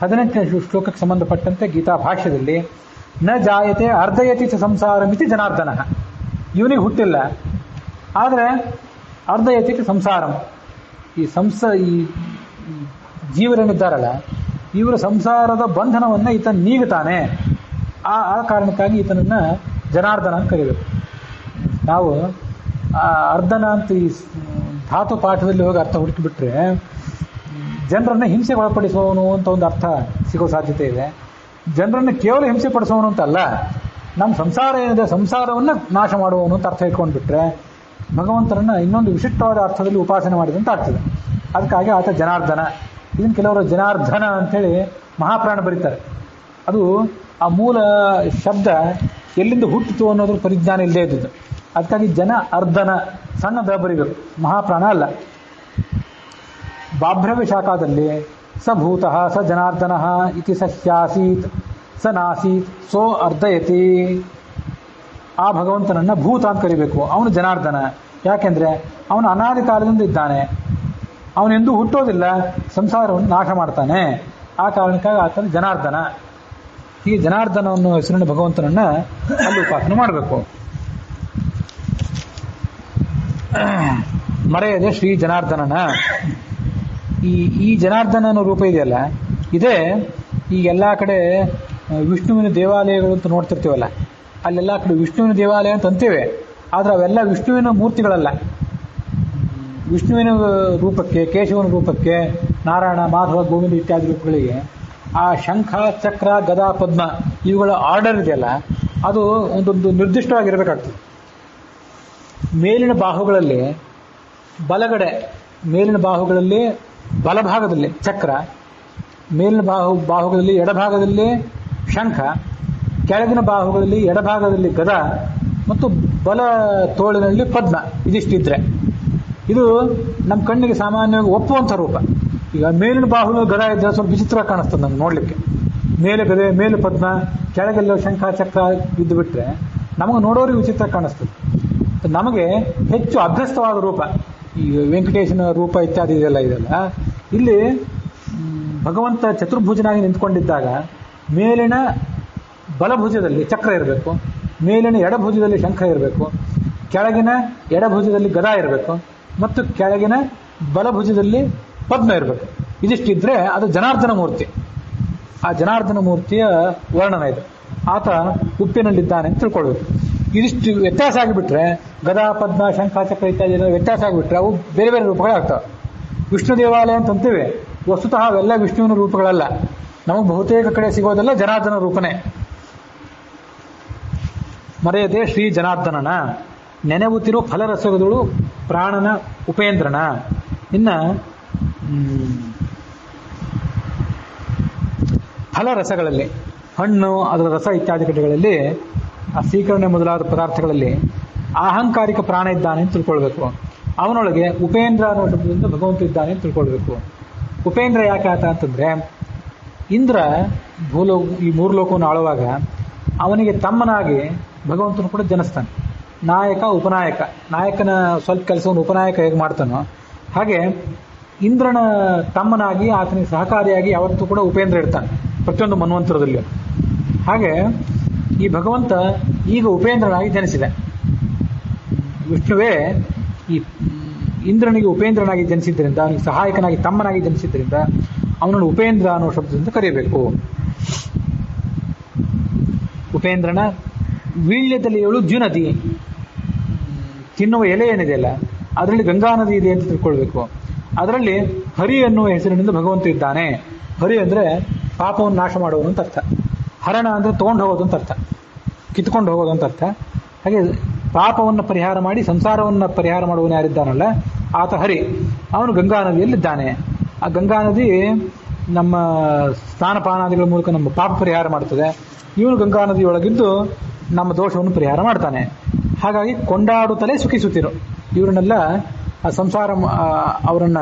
18ನೇ ಶ್ಲೋಕಕ್ಕೆ ಸಂಬಂಧಪಟ್ಟಂತೆ ಗೀತಾ ಭಾಷ್ಯದಲ್ಲಿ ನ ಜಾಯತೆ ಅರ್ಧಯತಿ ಚ ಸಂಸಾರಮಿತಿ ಜನಾರ್ದನ. ಇವನಿಗೆ ಹುಟ್ಟಿಲ್ಲ, ಆದರೆ ಅರ್ಧಯತಿ ಚ ಸಂಸಾರಂ, ಈ ಜೀವರೇನಿದ್ದಾರಲ್ಲ ಇವರ ಸಂಸಾರದ ಬಂಧನವನ್ನು ಈತ ನೀಗುತ್ತಾನೆ. ಆ ಕಾರಣಕ್ಕಾಗಿ ಈತನನ್ನ ಜನಾರ್ದನ ಅಂತ ಕರೀಬೇಕು. ನಾವು ಅರ್ಧನ ಅಂತ ಈ ಧಾತು ಪಾಠದಲ್ಲಿ ಹೋಗಿ ಅರ್ಥ ಹುಡುಕಿಬಿಟ್ರೆ ಜನರನ್ನ ಹಿಂಸೆಗೆ ಒಳಪಡಿಸುವವನು ಅಂತ ಒಂದು ಅರ್ಥ ಸಿಗೋ ಸಾಧ್ಯತೆ ಇದೆ. ಜನರನ್ನು ಕೇವಲ ಹಿಂಸೆ ಪಡಿಸುವವನು ಅಂತಲ್ಲ, ನಮ್ಮ ಸಂಸಾರ ಏನಿದೆ ಸಂಸಾರವನ್ನು ನಾಶ ಮಾಡುವವನು ಅಂತ ಅರ್ಥ ಇಟ್ಕೊಂಡ್ಬಿಟ್ರೆ ಭಗವಂತನನ್ನ ಇನ್ನೊಂದು ವಿಶಿಷ್ಟವಾದ ಅರ್ಥದಲ್ಲಿ ಉಪಾಸನೆ ಮಾಡಿದಂತ ಆಗ್ತದೆ. ಅದಕ್ಕಾಗಿ ಆತ ಜನಾರ್ದನ. ಇದನ್ನು ಕೆಲವರು ಜನಾರ್ದನ ಅಂಥೇಳಿ ಮಹಾಪ್ರಾಣ ಬರೀತಾರೆ. ಅದು ಆ ಮೂಲ ಶಬ್ದ ಎಲ್ಲಿಂದ ಹುಟ್ಟಿತು ಅನ್ನೋದ್ರ ಪರಿಜ್ಞಾನ ಇಲ್ಲದೇ ಇದ್ದದ್ದು. ಅದಕ್ಕಾಗಿ ಜನ ಅರ್ಧನ ಸಣ್ಣದ ಬರೀಬೇಕು, ಮಹಾಪ್ರಾಣ ಅಲ್ಲ. ಬಾಭ್ರವ್ಯ ಶಾಖಾದಲ್ಲಿ ಸ ಭೂತಃ ಸ ಜನಾರ್ದನಃ ಇತಿ ಸ ಹ್ಯಾಸೀತ್ ಸ ನಾಸೀತ್ ಸೋ ಅರ್ಧಯತಿ. ಆ ಭಗವಂತನನ್ನ ಭೂತ ಅಂತ ಕರಿಬೇಕು. ಅವನು ಜನಾರ್ದನ. ಯಾಕೆಂದ್ರೆ ಅವನು ಅನಾದಿ ಕಾಲದಿಂದ ಇದ್ದಾನೆ, ಅವನೆಂದೂ ಹುಟ್ಟೋದಿಲ್ಲ, ಸಂಸಾರವನ್ನು ನಾಶ ಮಾಡ್ತಾನೆ. ಆ ಕಾರಣಕ್ಕಾಗಿ ಆತನ ಜನಾರ್ದನ. ಹೀಗೆ ಜನಾರ್ದನ ಅನ್ನೋ ಹೆಸರಿನ ಭಗವಂತನನ್ನ ಅಲ್ಲಿ ಉಪಾಸನೆ ಮಾಡಬೇಕು. ಮರೆಯದೆ ಶ್ರೀ ಜನಾರ್ದನನ. ಈ ಜನಾರ್ದನ ಅನ್ನೋ ರೂಪ ಇದೆಯಲ್ಲ, ಇದೇ ಈ ಎಲ್ಲ ಕಡೆ ವಿಷ್ಣುವಿನ ದೇವಾಲಯಗಳು ಅಂತ ನೋಡ್ತಿರ್ತೀವಲ್ಲ, ಅಲ್ಲೆಲ್ಲ ಕಡೆ ವಿಷ್ಣುವಿನ ದೇವಾಲಯ ಅಂತ ಅಂತೇವೆ. ಆದರೆ ಅವೆಲ್ಲ ವಿಷ್ಣುವಿನ ಮೂರ್ತಿಗಳಲ್ಲ. ವಿಷ್ಣುವಿನ ರೂಪಕ್ಕೆ, ಕೇಶವನ ರೂಪಕ್ಕೆ, ನಾರಾಯಣ, ಮಾಧವ, ಗೋವಿಂದ ಇತ್ಯಾದಿ ರೂಪಗಳಿಗೆ ಆ ಶಂಖ, ಚಕ್ರ, ಗದಾ, ಪದ್ಮ ಇವುಗಳ ಆರ್ಡರ್ ಇದೆಯಲ್ಲ, ಅದು ಒಂದೊಂದು ನಿರ್ದಿಷ್ಟವಾಗಿರಬೇಕಾಗ್ತದೆ. ಮೇಲಿನ ಬಾಹುಗಳಲ್ಲಿ ಬಲಗಡೆ, ಮೇಲಿನ ಬಾಹುಗಳಲ್ಲಿ ಬಲಭಾಗದಲ್ಲಿ ಚಕ್ರ, ಮೇಲಿನ ಬಾಹುಗಳಲ್ಲಿ ಎಡಭಾಗದಲ್ಲಿ ಶಂಖ, ಕೆಳಗಿನ ಬಾಹುಗಳಲ್ಲಿ ಎಡಭಾಗದಲ್ಲಿ ಗದ ಮತ್ತು ಬಲ ತೋಳಿನಲ್ಲಿ ಪದ್ಮ. ಇದಿಷ್ಟಿದ್ರೆ ಇದು ನಮ್ಮ ಕಣ್ಣಿಗೆ ಸಾಮಾನ್ಯವಾಗಿ ಒಪ್ಪುವಂಥ ರೂಪ. ಈಗ ಮೇಲಿನ ಬಾಹುಗಳು ಗದ ಇದ್ದರೆ ಸ್ವಲ್ಪ ವಿಚಿತ್ರ ಕಾಣಿಸ್ತದೆ ನಮ್ಗೆ ನೋಡ್ಲಿಕ್ಕೆ. ಮೇಲೆ ಗದೆ, ಮೇಲೆ ಪದ್ಮ, ಕೆಳಗೆಲ್ಲ ಶಂಖ ಚಕ್ರ ಇದ್ದು ಬಿಟ್ರೆ ನಮಗೆ ನೋಡೋರಿಗೆ ವಿಚಿತ್ರ ಕಾಣಿಸ್ತದೆ. ನಮಗೆ ಹೆಚ್ಚು ಅಭ್ಯಸ್ತವಾದ ರೂಪ ಈ ವೆಂಕಟೇಶನ ರೂಪ ಇತ್ಯಾದಿ ಇದೆಲ್ಲ ಇಲ್ಲಿ ಭಗವಂತ ಚತುರ್ಭುಜನಾಗಿ ನಿಂತ್ಕೊಂಡಿದ್ದಾಗ ಮೇಲಿನ ಬಲಭುಜದಲ್ಲಿ ಚಕ್ರ ಇರಬೇಕು, ಮೇಲಿನ ಎಡಭುಜದಲ್ಲಿ ಶಂಖ ಇರಬೇಕು, ಕೆಳಗಿನ ಎಡಭುಜದಲ್ಲಿ ಗದಾ ಇರಬೇಕು ಮತ್ತು ಕೆಳಗಿನ ಬಲಭುಜದಲ್ಲಿ ಪದ್ಮ ಇರಬೇಕು. ಇದಿಷ್ಟಿದ್ರೆ ಅದು ಜನಾರ್ದನ ಮೂರ್ತಿ. ಆ ಜನಾರ್ದನ ಮೂರ್ತಿಯ ವರ್ಣನ ಇದು. ಆತ ಉಪ್ಪಿನಲ್ಲಿದ್ದಾನೆ ಅಂತ ತಿಳ್ಕೊಳ್ಬೇಕು. ಇದಿಷ್ಟು ವ್ಯತ್ಯಾಸ ಆಗಿಬಿಟ್ರೆ ಗದಾ ಪದ್ಮ ಶಂಖ ಚಕ್ರ ಇತ್ಯಾದಿ ವ್ಯತ್ಯಾಸ ಆಗಿಬಿಟ್ರೆ ಅವು ಬೇರೆ ಬೇರೆ ರೂಪಗಳಾಗ್ತವೆ. ವಿಷ್ಣು ದೇವಾಲಯ ಅಂತ ಅಂತೀವಿ, ವಸ್ತುತಃ ಅವೆಲ್ಲ ವಿಷ್ಣುವಿನ ರೂಪಗಳಲ್ಲ. ನಮಗೆ ಬಹುತೇಕ ಕಡೆ ಸಿಗೋದೆಲ್ಲ ಜನಾರ್ದನ ರೂಪನೇ. ಮರೆಯದೆ ಶ್ರೀ ಜನಾರ್ದನನ ನೆನೆವುತ್ತಿರೋ ಫಲರಸಗಳು ಪ್ರಾಣನ ಉಪೇಂದ್ರನ. ಇನ್ನ ಫಲರಸಗಳಲ್ಲಿ ಹಣ್ಣು, ಅದರ ರಸ ಇತ್ಯಾದಿ ಕಡೆಗಳಲ್ಲಿ, ಆ ಸ್ವೀಕರಣೆ ಮೊದಲಾದ ಪದಾರ್ಥಗಳಲ್ಲಿ ಅಹಂಕಾರಿಕ ಪ್ರಾಣ ಇದ್ದಾನೆ ಅಂತ ತಿಳ್ಕೊಳ್ಬೇಕು. ಅವನೊಳಗೆ ಉಪೇಂದ್ರ ಅನ್ನೋ ಶಬ್ದದಿಂದ ಭಗವಂತ ಇದ್ದಾನೆ ಅಂತ ತಿಳ್ಕೊಳ್ಬೇಕು. ಉಪೇಂದ್ರ ಯಾಕೆ ಆತ ಅಂತಂದ್ರೆ, ಇಂದ್ರ ಈ ಮೂರು ಲೋಕವನ್ನು ಆಳುವಾಗ ಅವನಿಗೆ ತಮ್ಮನಾಗಿ ಭಗವಂತನು ಕೂಡ ಜನಿಸ್ತಾನೆ. ನಾಯಕ ಉಪನಾಯಕ, ನಾಯಕನ ಸ್ವಲ್ಪ ಕೆಲಸವನ್ನು ಉಪನಾಯಕ ಹೇಗೆ ಮಾಡ್ತಾನೋ ಹಾಗೆ ಇಂದ್ರನ ತಮ್ಮನಾಗಿ ಆತನಿಗೆ ಸಹಕಾರಿಯಾಗಿ ಯಾವತ್ತೂ ಕೂಡ ಉಪೇಂದ್ರ ಇರ್ತಾನೆ ಪ್ರತಿಯೊಂದು ಮನ್ವಂತರದಲ್ಲಿ. ಹಾಗೆ ಈ ಭಗವಂತ ಈಗ ಉಪೇಂದ್ರನಾಗಿ ಜನಿಸಿದೆ. ವಿಷ್ಣುವೇ ಈ ಇಂದ್ರನಿಗೆ ಉಪೇಂದ್ರನಾಗಿ ಜನಿಸಿದ್ದರಿಂದ, ಅವನಿಗೆ ಸಹಾಯಕನಾಗಿ ತಮ್ಮನಾಗಿ ಜನಿಸಿದ್ದರಿಂದ ಅವನನ್ನು ಉಪೇಂದ್ರ ಅನ್ನೋ ಶಬ್ದದಿಂದ ಕರೆಯಬೇಕು. ಉಪೇಂದ್ರನ ವೀಳ್ಯದಲ್ಲಿ ಏಳು ದ್ಯುನದಿ, ತಿನ್ನುವ ಎಲೆ ಏನಿದೆಯಲ್ಲ ಅದರಲ್ಲಿ ಗಂಗಾ ನದಿ ಇದೆ ಅಂತ ತಿಳ್ಕೊಳ್ಬೇಕು. ಅದರಲ್ಲಿ ಹರಿ ಅನ್ನುವ ಹೆಸರಿನಿಂದ ಭಗವಂತ ಇದ್ದಾನೆ. ಹರಿ ಅಂದ್ರೆ ಪಾಪವನ್ನು ನಾಶ ಮಾಡುವುದು ಅಂತ ಅರ್ಥ. ಹರಣ ಅಂದ್ರೆ ತಗೊಂಡು ಹೋಗೋದು ಅಂತ ಅರ್ಥ, ಕಿತ್ಕೊಂಡು ಹೋಗೋದು ಅಂತ ಅರ್ಥ. ಹಾಗೆ ಪಾಪವನ್ನು ಪರಿಹಾರ ಮಾಡಿ ಸಂಸಾರವನ್ನು ಪರಿಹಾರ ಮಾಡುವನು ಯಾರಿದ್ದಾನಲ್ಲ ಆತ ಹರಿ. ಅವನು ಗಂಗಾ ನದಿಯಲ್ಲಿದ್ದಾನೆ. ಆ ಗಂಗಾ ನದಿ ನಮ್ಮ ಸ್ನಾನಪಾನಾದಿಗಳ ಮೂಲಕ ನಮ್ಮ ಪಾಪ ಪರಿಹಾರ ಮಾಡ್ತದೆ. ಇವನು ಗಂಗಾ ನದಿಯೊಳಗಿದ್ದು ನಮ್ಮ ದೋಷವನ್ನು ಪರಿಹಾರ ಮಾಡ್ತಾನೆ. ಹಾಗಾಗಿ ಕೊಂಡಾಡುತ್ತಲೇ ಸುಖಿಸುತ್ತಿರು. ಇವರನ್ನೆಲ್ಲ ಆ ಸಂಸಾರ ಅವರನ್ನ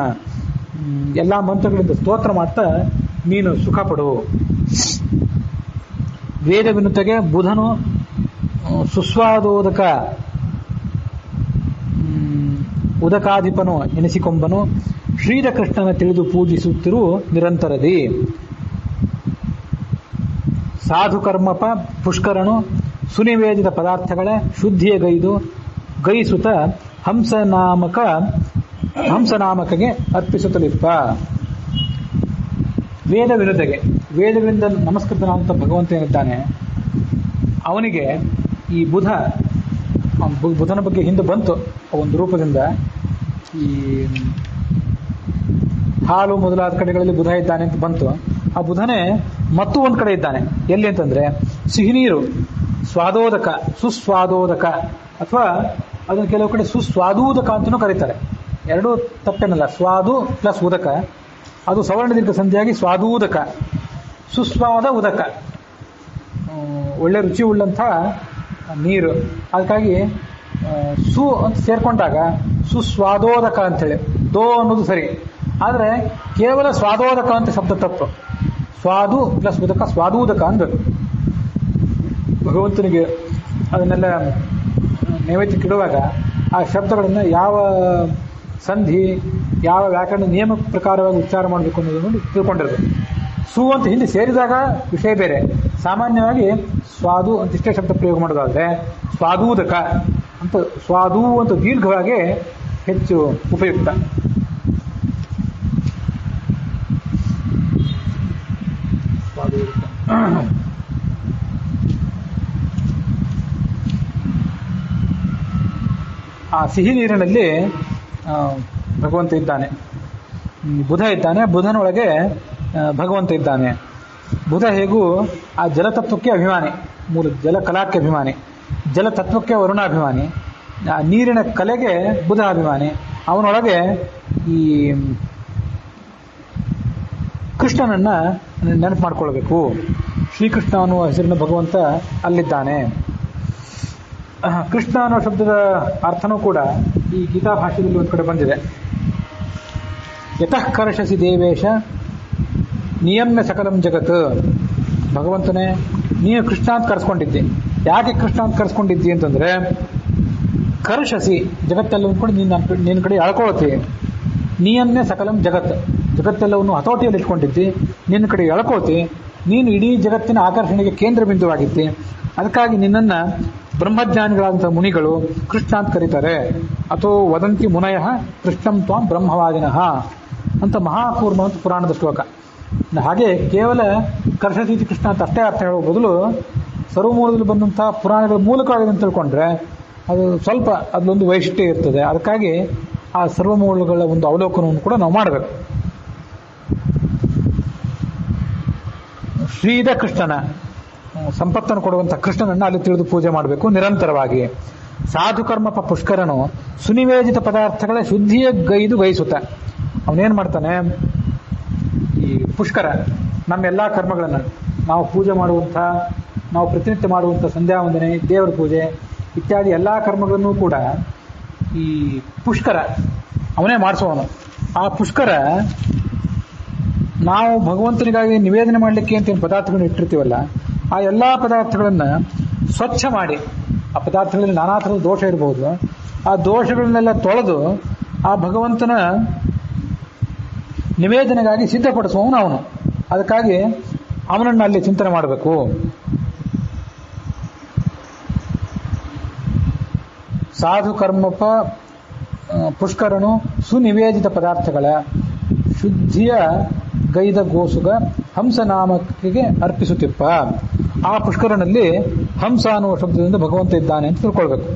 ಎಲ್ಲ ಮಂತ್ರಗಳಿಂದ ಸ್ತೋತ್ರ ಮಾಡ್ತಾ ನೀನು ಸುಖ ಪಡು. ವೇದ ವಿನುತೆಗೆ ಬುಧನು ಸುಸ್ವಾದೋದಕ ಉದಕಾಧಿಪನು ಎನಿಸಿಕೊಂಬನು. ಶ್ರೀರಕೃಷ್ಣನ ತಿಳಿದು ಪೂಜಿಸುತ್ತಿರು ನಿರಂತರದಿ. ಸಾಧುಕರ್ಮಪ ಪುಷ್ಕರನು ಸುನಿವೇದಿತ ಪದಾರ್ಥಗಳ ಶುದ್ಧಿಯ ಗೈಸುತ್ತ ಹಂಸನಾಮಕಗೆ ಅರ್ಪಿಸುತ್ತಲಿಪ್ಪ. ವೇದ ವಿನುತೆಗೆ, ವೇದವಿಂದ ನಮಸ್ಕೃತನಾದಂಥ ಭಗವಂತ ಏನಿದ್ದಾನೆ ಅವನಿಗೆ ಈ ಬುಧನ ಬಗ್ಗೆ ಹಿಂದೆ ಬಂತು ಒಂದು ರೂಪದಿಂದ. ಈ ಹಾಲು ಮೊದಲಾದ ಕಡೆಗಳಲ್ಲಿ ಬುಧ ಇದ್ದಾನೆ ಅಂತ ಬಂತು. ಆ ಬುಧನೇ ಮತ್ತೂ ಒಂದು ಕಡೆ ಇದ್ದಾನೆ. ಎಲ್ಲಿ ಅಂತಂದ್ರೆ ಸಿಹಿನೀರು, ಸ್ವಾದೋದಕ, ಸುಸ್ವಾದೋದಕ, ಅಥವಾ ಅದನ್ನು ಕೆಲವು ಕಡೆ ಸುಸ್ವಾದೂದಕ ಅಂತಲೂ ಕರೀತಾರೆ. ಎರಡೂ ತಪ್ಪೇನಲ್ಲ, ಸ್ವಾದು ಪ್ಲಸ್ ಉದಕ, ಅದು ಸವರ್ಣ ದೀರ್ಘ ಸಂಧಿಯಾಗಿ ಸ್ವಾದೂದಕ. ಸುಸ್ವಾದ ಉದಕ, ಒಳ್ಳೆ ರುಚಿ ಉಳ್ಳಂಥ ನೀರು. ಅದಕ್ಕಾಗಿ ಸು ಅಂತ ಸೇರ್ಕೊಂಡಾಗ ಸುಸ್ವಾದೋದಕ ಅಂತೇಳಿ, ದೋ ಅನ್ನೋದು ಸರಿ. ಆದರೆ ಕೇವಲ ಸ್ವಾದೋದಕ ಅಂತ ಶಬ್ದ ತಪ್ಪು. ಸ್ವಾದು ಪ್ಲಸ್ ಉದಕ ಸ್ವಾದೂದಕ ಅನ್ಬೇಕು. ಭಗವಂತನಿಗೆ ಅದನ್ನೆಲ್ಲ ನೈವೇದ್ಯಕ್ಕಿಡುವಾಗ ಆ ಶಬ್ದಗಳನ್ನು ಯಾವ ಸಂಧಿ, ಯಾವ ವ್ಯಾಕರಣ ನಿಯಮ ಪ್ರಕಾರವಾಗಿ ಉಚ್ಚಾರ ಮಾಡಬೇಕು ಅನ್ನೋದನ್ನು ತಿಳ್ಕೊಂಡಿರ್ಬೇಕು. ಸು ಅಂತ ಹಿಂದೆ ಸೇರಿದಾಗ ವಿಷಯ ಬೇರೆ. ಸಾಮಾನ್ಯವಾಗಿ ಸ್ವಾದು ಅಂತ ಇಷ್ಟೇ ಶಬ್ದ ಪ್ರಯೋಗ ಮಾಡೋದಾದ್ರೆ ಸ್ವಾದೂದಕ ಅಂತ, ಸ್ವಾದೂ ಅಂತ ದೀರ್ಘವಾಗಿ ಹೆಚ್ಚು ಉಪಯುಕ್ತ. ಆ ಸಿಹಿ ನೀರಿನಲ್ಲಿ ಭಗವಂತ ಇದ್ದಾನೆ, ಬುಧ ಇದ್ದಾನೆ. ಬುಧನೊಳಗೆ ಭಗವಂತ ಇದ್ದಾನೆ. ಬುಧ ಹೇಗೂ ಆ ಜಲತತ್ವಕ್ಕೆ ಅಭಿಮಾನಿ, ಮೂಲ ಜಲಕಲಾಕ್ಕೆ ಅಭಿಮಾನಿ, ಜಲತತ್ವಕ್ಕೆ ವರುಣಾಭಿಮಾನಿ, ಆ ನೀರಿನ ಕಲೆಗೆ ಬುಧ ಅಭಿಮಾನಿ. ಅವನೊಳಗೆ ಈ ಕೃಷ್ಣನನ್ನ ನೆನಪು ಮಾಡ್ಕೊಳ್ಬೇಕು. ಶ್ರೀಕೃಷ್ಣ ಅನ್ನುವ ಹೆಸರಿನ ಭಗವಂತ ಅಲ್ಲಿದ್ದಾನೆ. ಕೃಷ್ಣ ಅನ್ನೋ ಶಬ್ದದ ಅರ್ಥನೂ ಕೂಡ ಈ ಗೀತಾ ಭಾಷೆಯಲ್ಲಿ ಒಂದು ಕಡೆ ಬಂದಿದೆ. ಯತಃ ಕರ್ಷಸಿ ದೇವೇಶ ನಿಯಮ್ಯ ಸಕಲಂ ಜಗತ್. ಭಗವಂತನೇ ನೀನು ಕೃಷ್ಣ ಅಂತ ಕರೆಸ್ಕೊಂಡಿದ್ದಿ. ಯಾಕೆ ಕೃಷ್ಣ ಅಂತ ಕರೆಸ್ಕೊಂಡಿದ್ದಿ ಅಂತಂದ್ರೆ, ಕರ್ಷಸಿ ಜಗತ್ತೆಲ್ಲವೂ ಕೂಡ ನಿನ್ನ ಕಡೆ ಎಳ್ಕೊಳ್ತಿ. ನಿಯಮ್ಯ ಸಕಲಂ ಜಗತ್, ಜಗತ್ತೆಲ್ಲವನ್ನು ಹತೋಟಿಯಲ್ಲಿ ಇಟ್ಕೊಂಡಿದ್ದಿ, ನಿನ್ನ ಕಡೆ ಎಳ್ಕೊಳ್ತಿ. ನೀನು ಇಡೀ ಜಗತ್ತಿನ ಆಕರ್ಷಣೆಗೆ ಕೇಂದ್ರ ಬಿಂದುವಾಗಿದ್ದಿ. ಅದಕ್ಕಾಗಿ ನಿನ್ನನ್ನು ಬ್ರಹ್ಮಜ್ಞಾನಿಗಳಾದಂಥ ಮುನಿಗಳು ಕೃಷ್ಣ ಅಂತ ಕರೀತಾರೆ. ಅಥೋ ವದಂತಿ ಮುನಯ ಕೃಷ್ಣಂ ತ್ವಾಂ ಬ್ರಹ್ಮವಾದಿನಃ ಅಂತ ಮಹಾಕೂರ್ಮ ಅಂತ ಪುರಾಣದ ಶ್ಲೋಕ. ಹಾಗೆ ಕೇವಲ ಕರ್ಷಸೀತಿ ಕೃಷ್ಣ ಅಂತ ಅಷ್ಟೇ ಅರ್ಥ ಹೇಳುವ ಬದಲು ಸರ್ವಮೂಲದಲ್ಲಿ ಬಂದಂತಹ ಪುರಾಣಗಳ ಮೂಲಕವಾಗಿದೆ ಅಂತ ತಿಳ್ಕೊಂಡ್ರೆ ಅದು ಸ್ವಲ್ಪ ಅದೊಂದು ವೈಶಿಷ್ಟ್ಯ ಇರ್ತದೆ. ಅದಕ್ಕಾಗಿ ಆ ಸರ್ವಮೂಲಗಳ ಒಂದು ಅವಲೋಕನವನ್ನು ಕೂಡ ನಾವು ಮಾಡಬೇಕು. ಶ್ರೀಧ ಕೃಷ್ಣನ ಸಂಪತ್ತನ್ನು ಕೊಡುವಂತಹ ಕೃಷ್ಣನನ್ನು ಅಲ್ಲಿ ತಿಳಿದು ಪೂಜೆ ಮಾಡಬೇಕು ನಿರಂತರವಾಗಿ. ಸಾಧು ಕರ್ಮಪ ಪುಷ್ಕರನು ಸುನಿವೇದಿತ ಪದಾರ್ಥಗಳ ಶುದ್ಧಿಯ ಗೈದು ಗೈಸುತ್ತ ಅವನೇನ್ ಮಾಡ್ತಾನೆ, ಈ ಪುಷ್ಕರ ನಮ್ಮೆಲ್ಲಾ ಕರ್ಮಗಳನ್ನು ನಾವು ಪೂಜೆ ಮಾಡುವಂಥ, ನಾವು ಪ್ರತಿನಿತ್ಯ ಮಾಡುವಂಥ ಸಂಧ್ಯಾ ವಂದನೆ, ದೇವರ ಪೂಜೆ ಇತ್ಯಾದಿ ಎಲ್ಲಾ ಕರ್ಮಗಳನ್ನು ಕೂಡ ಈ ಪುಷ್ಕರ ಅವನೇ ಮಾಡಿಸುವವನು. ಆ ಪುಷ್ಕರ ನಾವು ಭಗವಂತನಿಗಾಗಿ ನಿವೇದನೆ ಮಾಡಲಿಕ್ಕೆ ಅಂತ ಏನು ಪದಾರ್ಥಗಳನ್ನು ಇಟ್ಟಿರ್ತೀವಲ್ಲ, ಆ ಎಲ್ಲಾ ಪದಾರ್ಥಗಳನ್ನ ಸ್ವಚ್ಛ ಮಾಡಿ, ಆ ಪದಾರ್ಥಗಳಲ್ಲಿ ನಾನಾ ಥರದ ದೋಷ ಇರಬಹುದು, ಆ ದೋಷಗಳನ್ನೆಲ್ಲ ತೊಳೆದು ಆ ಭಗವಂತನ ನಿವೇದನೆಗಾಗಿ ಸಿದ್ಧಪಡಿಸುವವನು ಅವನು. ಅದಕ್ಕಾಗಿ ಅವನನ್ನು ಅಲ್ಲಿ ಚಿಂತನೆ ಮಾಡಬೇಕು. ಸಾಧು ಕರ್ಮಪ ಪುಷ್ಕರನು ಸುನಿವೇದಿತ ಪದಾರ್ಥಗಳ ಶುದ್ಧಿಯ ಗೈದ ಗೋಸುಗ ಹಂಸನಾಮಕ್ಕೆ ಅರ್ಪಿಸುತ್ತಿಪ್ಪ. ಆ ಪುಷ್ಕರನಲ್ಲಿ ಹಂಸ ಅನ್ನುವ ಶಬ್ದದಿಂದ ಭಗವಂತ ಇದ್ದಾನೆ ಅಂತ ತಿಳ್ಕೊಳ್ಬೇಕು.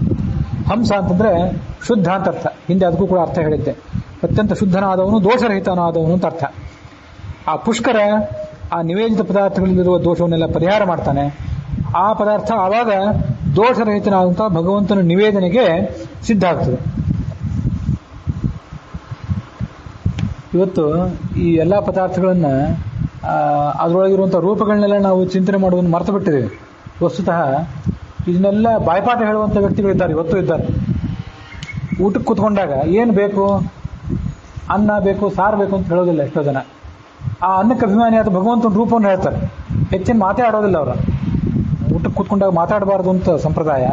ಹಂಸ ಅಂತಂದ್ರೆ ಶುದ್ಧ ಅಂತ ಅರ್ಥ. ಹಿಂದೆ ಅದಕ್ಕೂ ಕೂಡ ಅರ್ಥ ಹೇಳಿದ್ದೆ. ಅತ್ಯಂತ ಶುದ್ಧನಾದವನು, ದೋಷರಹಿತನಾದವನು ಅಂತ ಅರ್ಥ. ಆ ಪುಷ್ಕರ ಆ ನಿವೇದಿತ ಪದಾರ್ಥಗಳಲ್ಲಿರುವ ದೋಷವನ್ನೆಲ್ಲ ಪರಿಹಾರ ಮಾಡ್ತಾನೆ. ಆ ಪದಾರ್ಥ ಆವಾಗ ದೋಷರಹಿತನಾದಂತಹ ಭಗವಂತನ ನಿವೇದನೆಗೆ ಸಿದ್ಧ ಆಗ್ತದೆ. ಇವತ್ತು ಈ ಎಲ್ಲಾ ಪದಾರ್ಥಗಳನ್ನ ಅದರೊಳಗಿರುವಂತಹ ರೂಪಗಳನ್ನೆಲ್ಲ ನಾವು ಚಿಂತನೆ ಮಾಡುವುದನ್ನು ಮರೆತು ಬಿಟ್ಟಿದ್ದೇವೆ. ವಸ್ತುತಃ ಇದನ್ನೆಲ್ಲ ಬಾಯ್ಪಾಠ ಹೇಳುವಂತ ವ್ಯಕ್ತಿಗಳಿದ್ದಾರೆ, ಇವತ್ತು ಇದ್ದಾರೆ. ಊಟಕ್ಕೆ ಕೂತ್ಕೊಂಡಾಗ ಏನು ಬೇಕು, ಅನ್ನ ಬೇಕು, ಸಾರು ಬೇಕು ಅಂತ ಹೇಳೋದಿಲ್ಲ ಎಷ್ಟೋ ಜನ. ಆ ಅನ್ನಕ್ಕೆ ಅಭಿಮಾನಿಯಾದ ಭಗವಂತನ ರೂಪವನ್ನು ಹೇಳ್ತಾರೆ, ಹೆಚ್ಚಿನ ಮಾತೇ ಆಡೋದಿಲ್ಲ ಅವರು. ಊಟಕ್ಕೆ ಕೂತ್ಕೊಂಡಾಗ ಮಾತಾಡಬಾರ್ದು ಅಂತ ಸಂಪ್ರದಾಯ.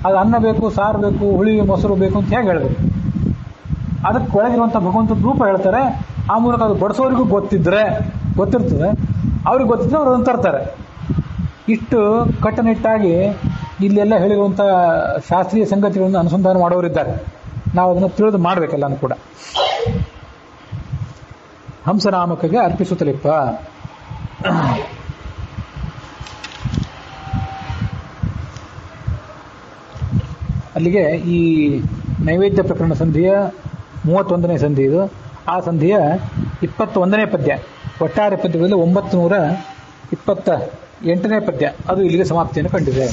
ಅದು ಅನ್ನ ಬೇಕು, ಸಾರು ಬೇಕು, ಹುಳಿ ಮೊಸರು ಬೇಕು ಅಂತ ಹೇಗೆ ಹೇಳಬೇಕು? ಅದಕ್ಕೆ ಒಳಗಿರುವಂಥ ಭಗವಂತನ ರೂಪ ಹೇಳ್ತಾರೆ. ಆ ಮೂಲಕ ಅದು ಬಡಿಸೋರಿಗೂ ಗೊತ್ತಿರ್ತದೆ, ಅವ್ರಿಗೆ ಗೊತ್ತಿದ್ರೆ ಅವ್ರು ಅದನ್ನು ತರ್ತಾರೆ. ಇಷ್ಟು ಕಟ್ಟುನಿಟ್ಟಾಗಿ ಇಲ್ಲೆಲ್ಲ ಹೇಳಿರುವಂಥ ಶಾಸ್ತ್ರೀಯ ಸಂಗತಿಗಳನ್ನು ಅನುಸಂಧಾನ ಮಾಡೋರಿದ್ದಾರೆ. ನಾವು ಅದನ್ನು ತಿಳಿದು ಮಾಡಬೇಕೆಲ್ಲನೂ ಕೂಡ. ಹಂಸನಾಮಕಗೆ ಅರ್ಪಿಸುತ್ತಲಿಪ್ಪ. ಅಲ್ಲಿಗೆ ಈ ನೈವೇದ್ಯ ಪ್ರಕರಣ ಸಂಧಿಯ 31ನೇ ಸಂಧಿ ಇದು. ಆ ಸಂಧಿಯ 21ನೇ ಪದ್ಯ, ಒಟ್ಟಾರೆ ಪದ್ಯಗಳಲ್ಲಿ 928ನೇ ಪದ್ಯ ಅದು ಇಲ್ಲಿಗೆ ಸಮಾಪ್ತಿಯನ್ನು ಕಂಡಿದೆ.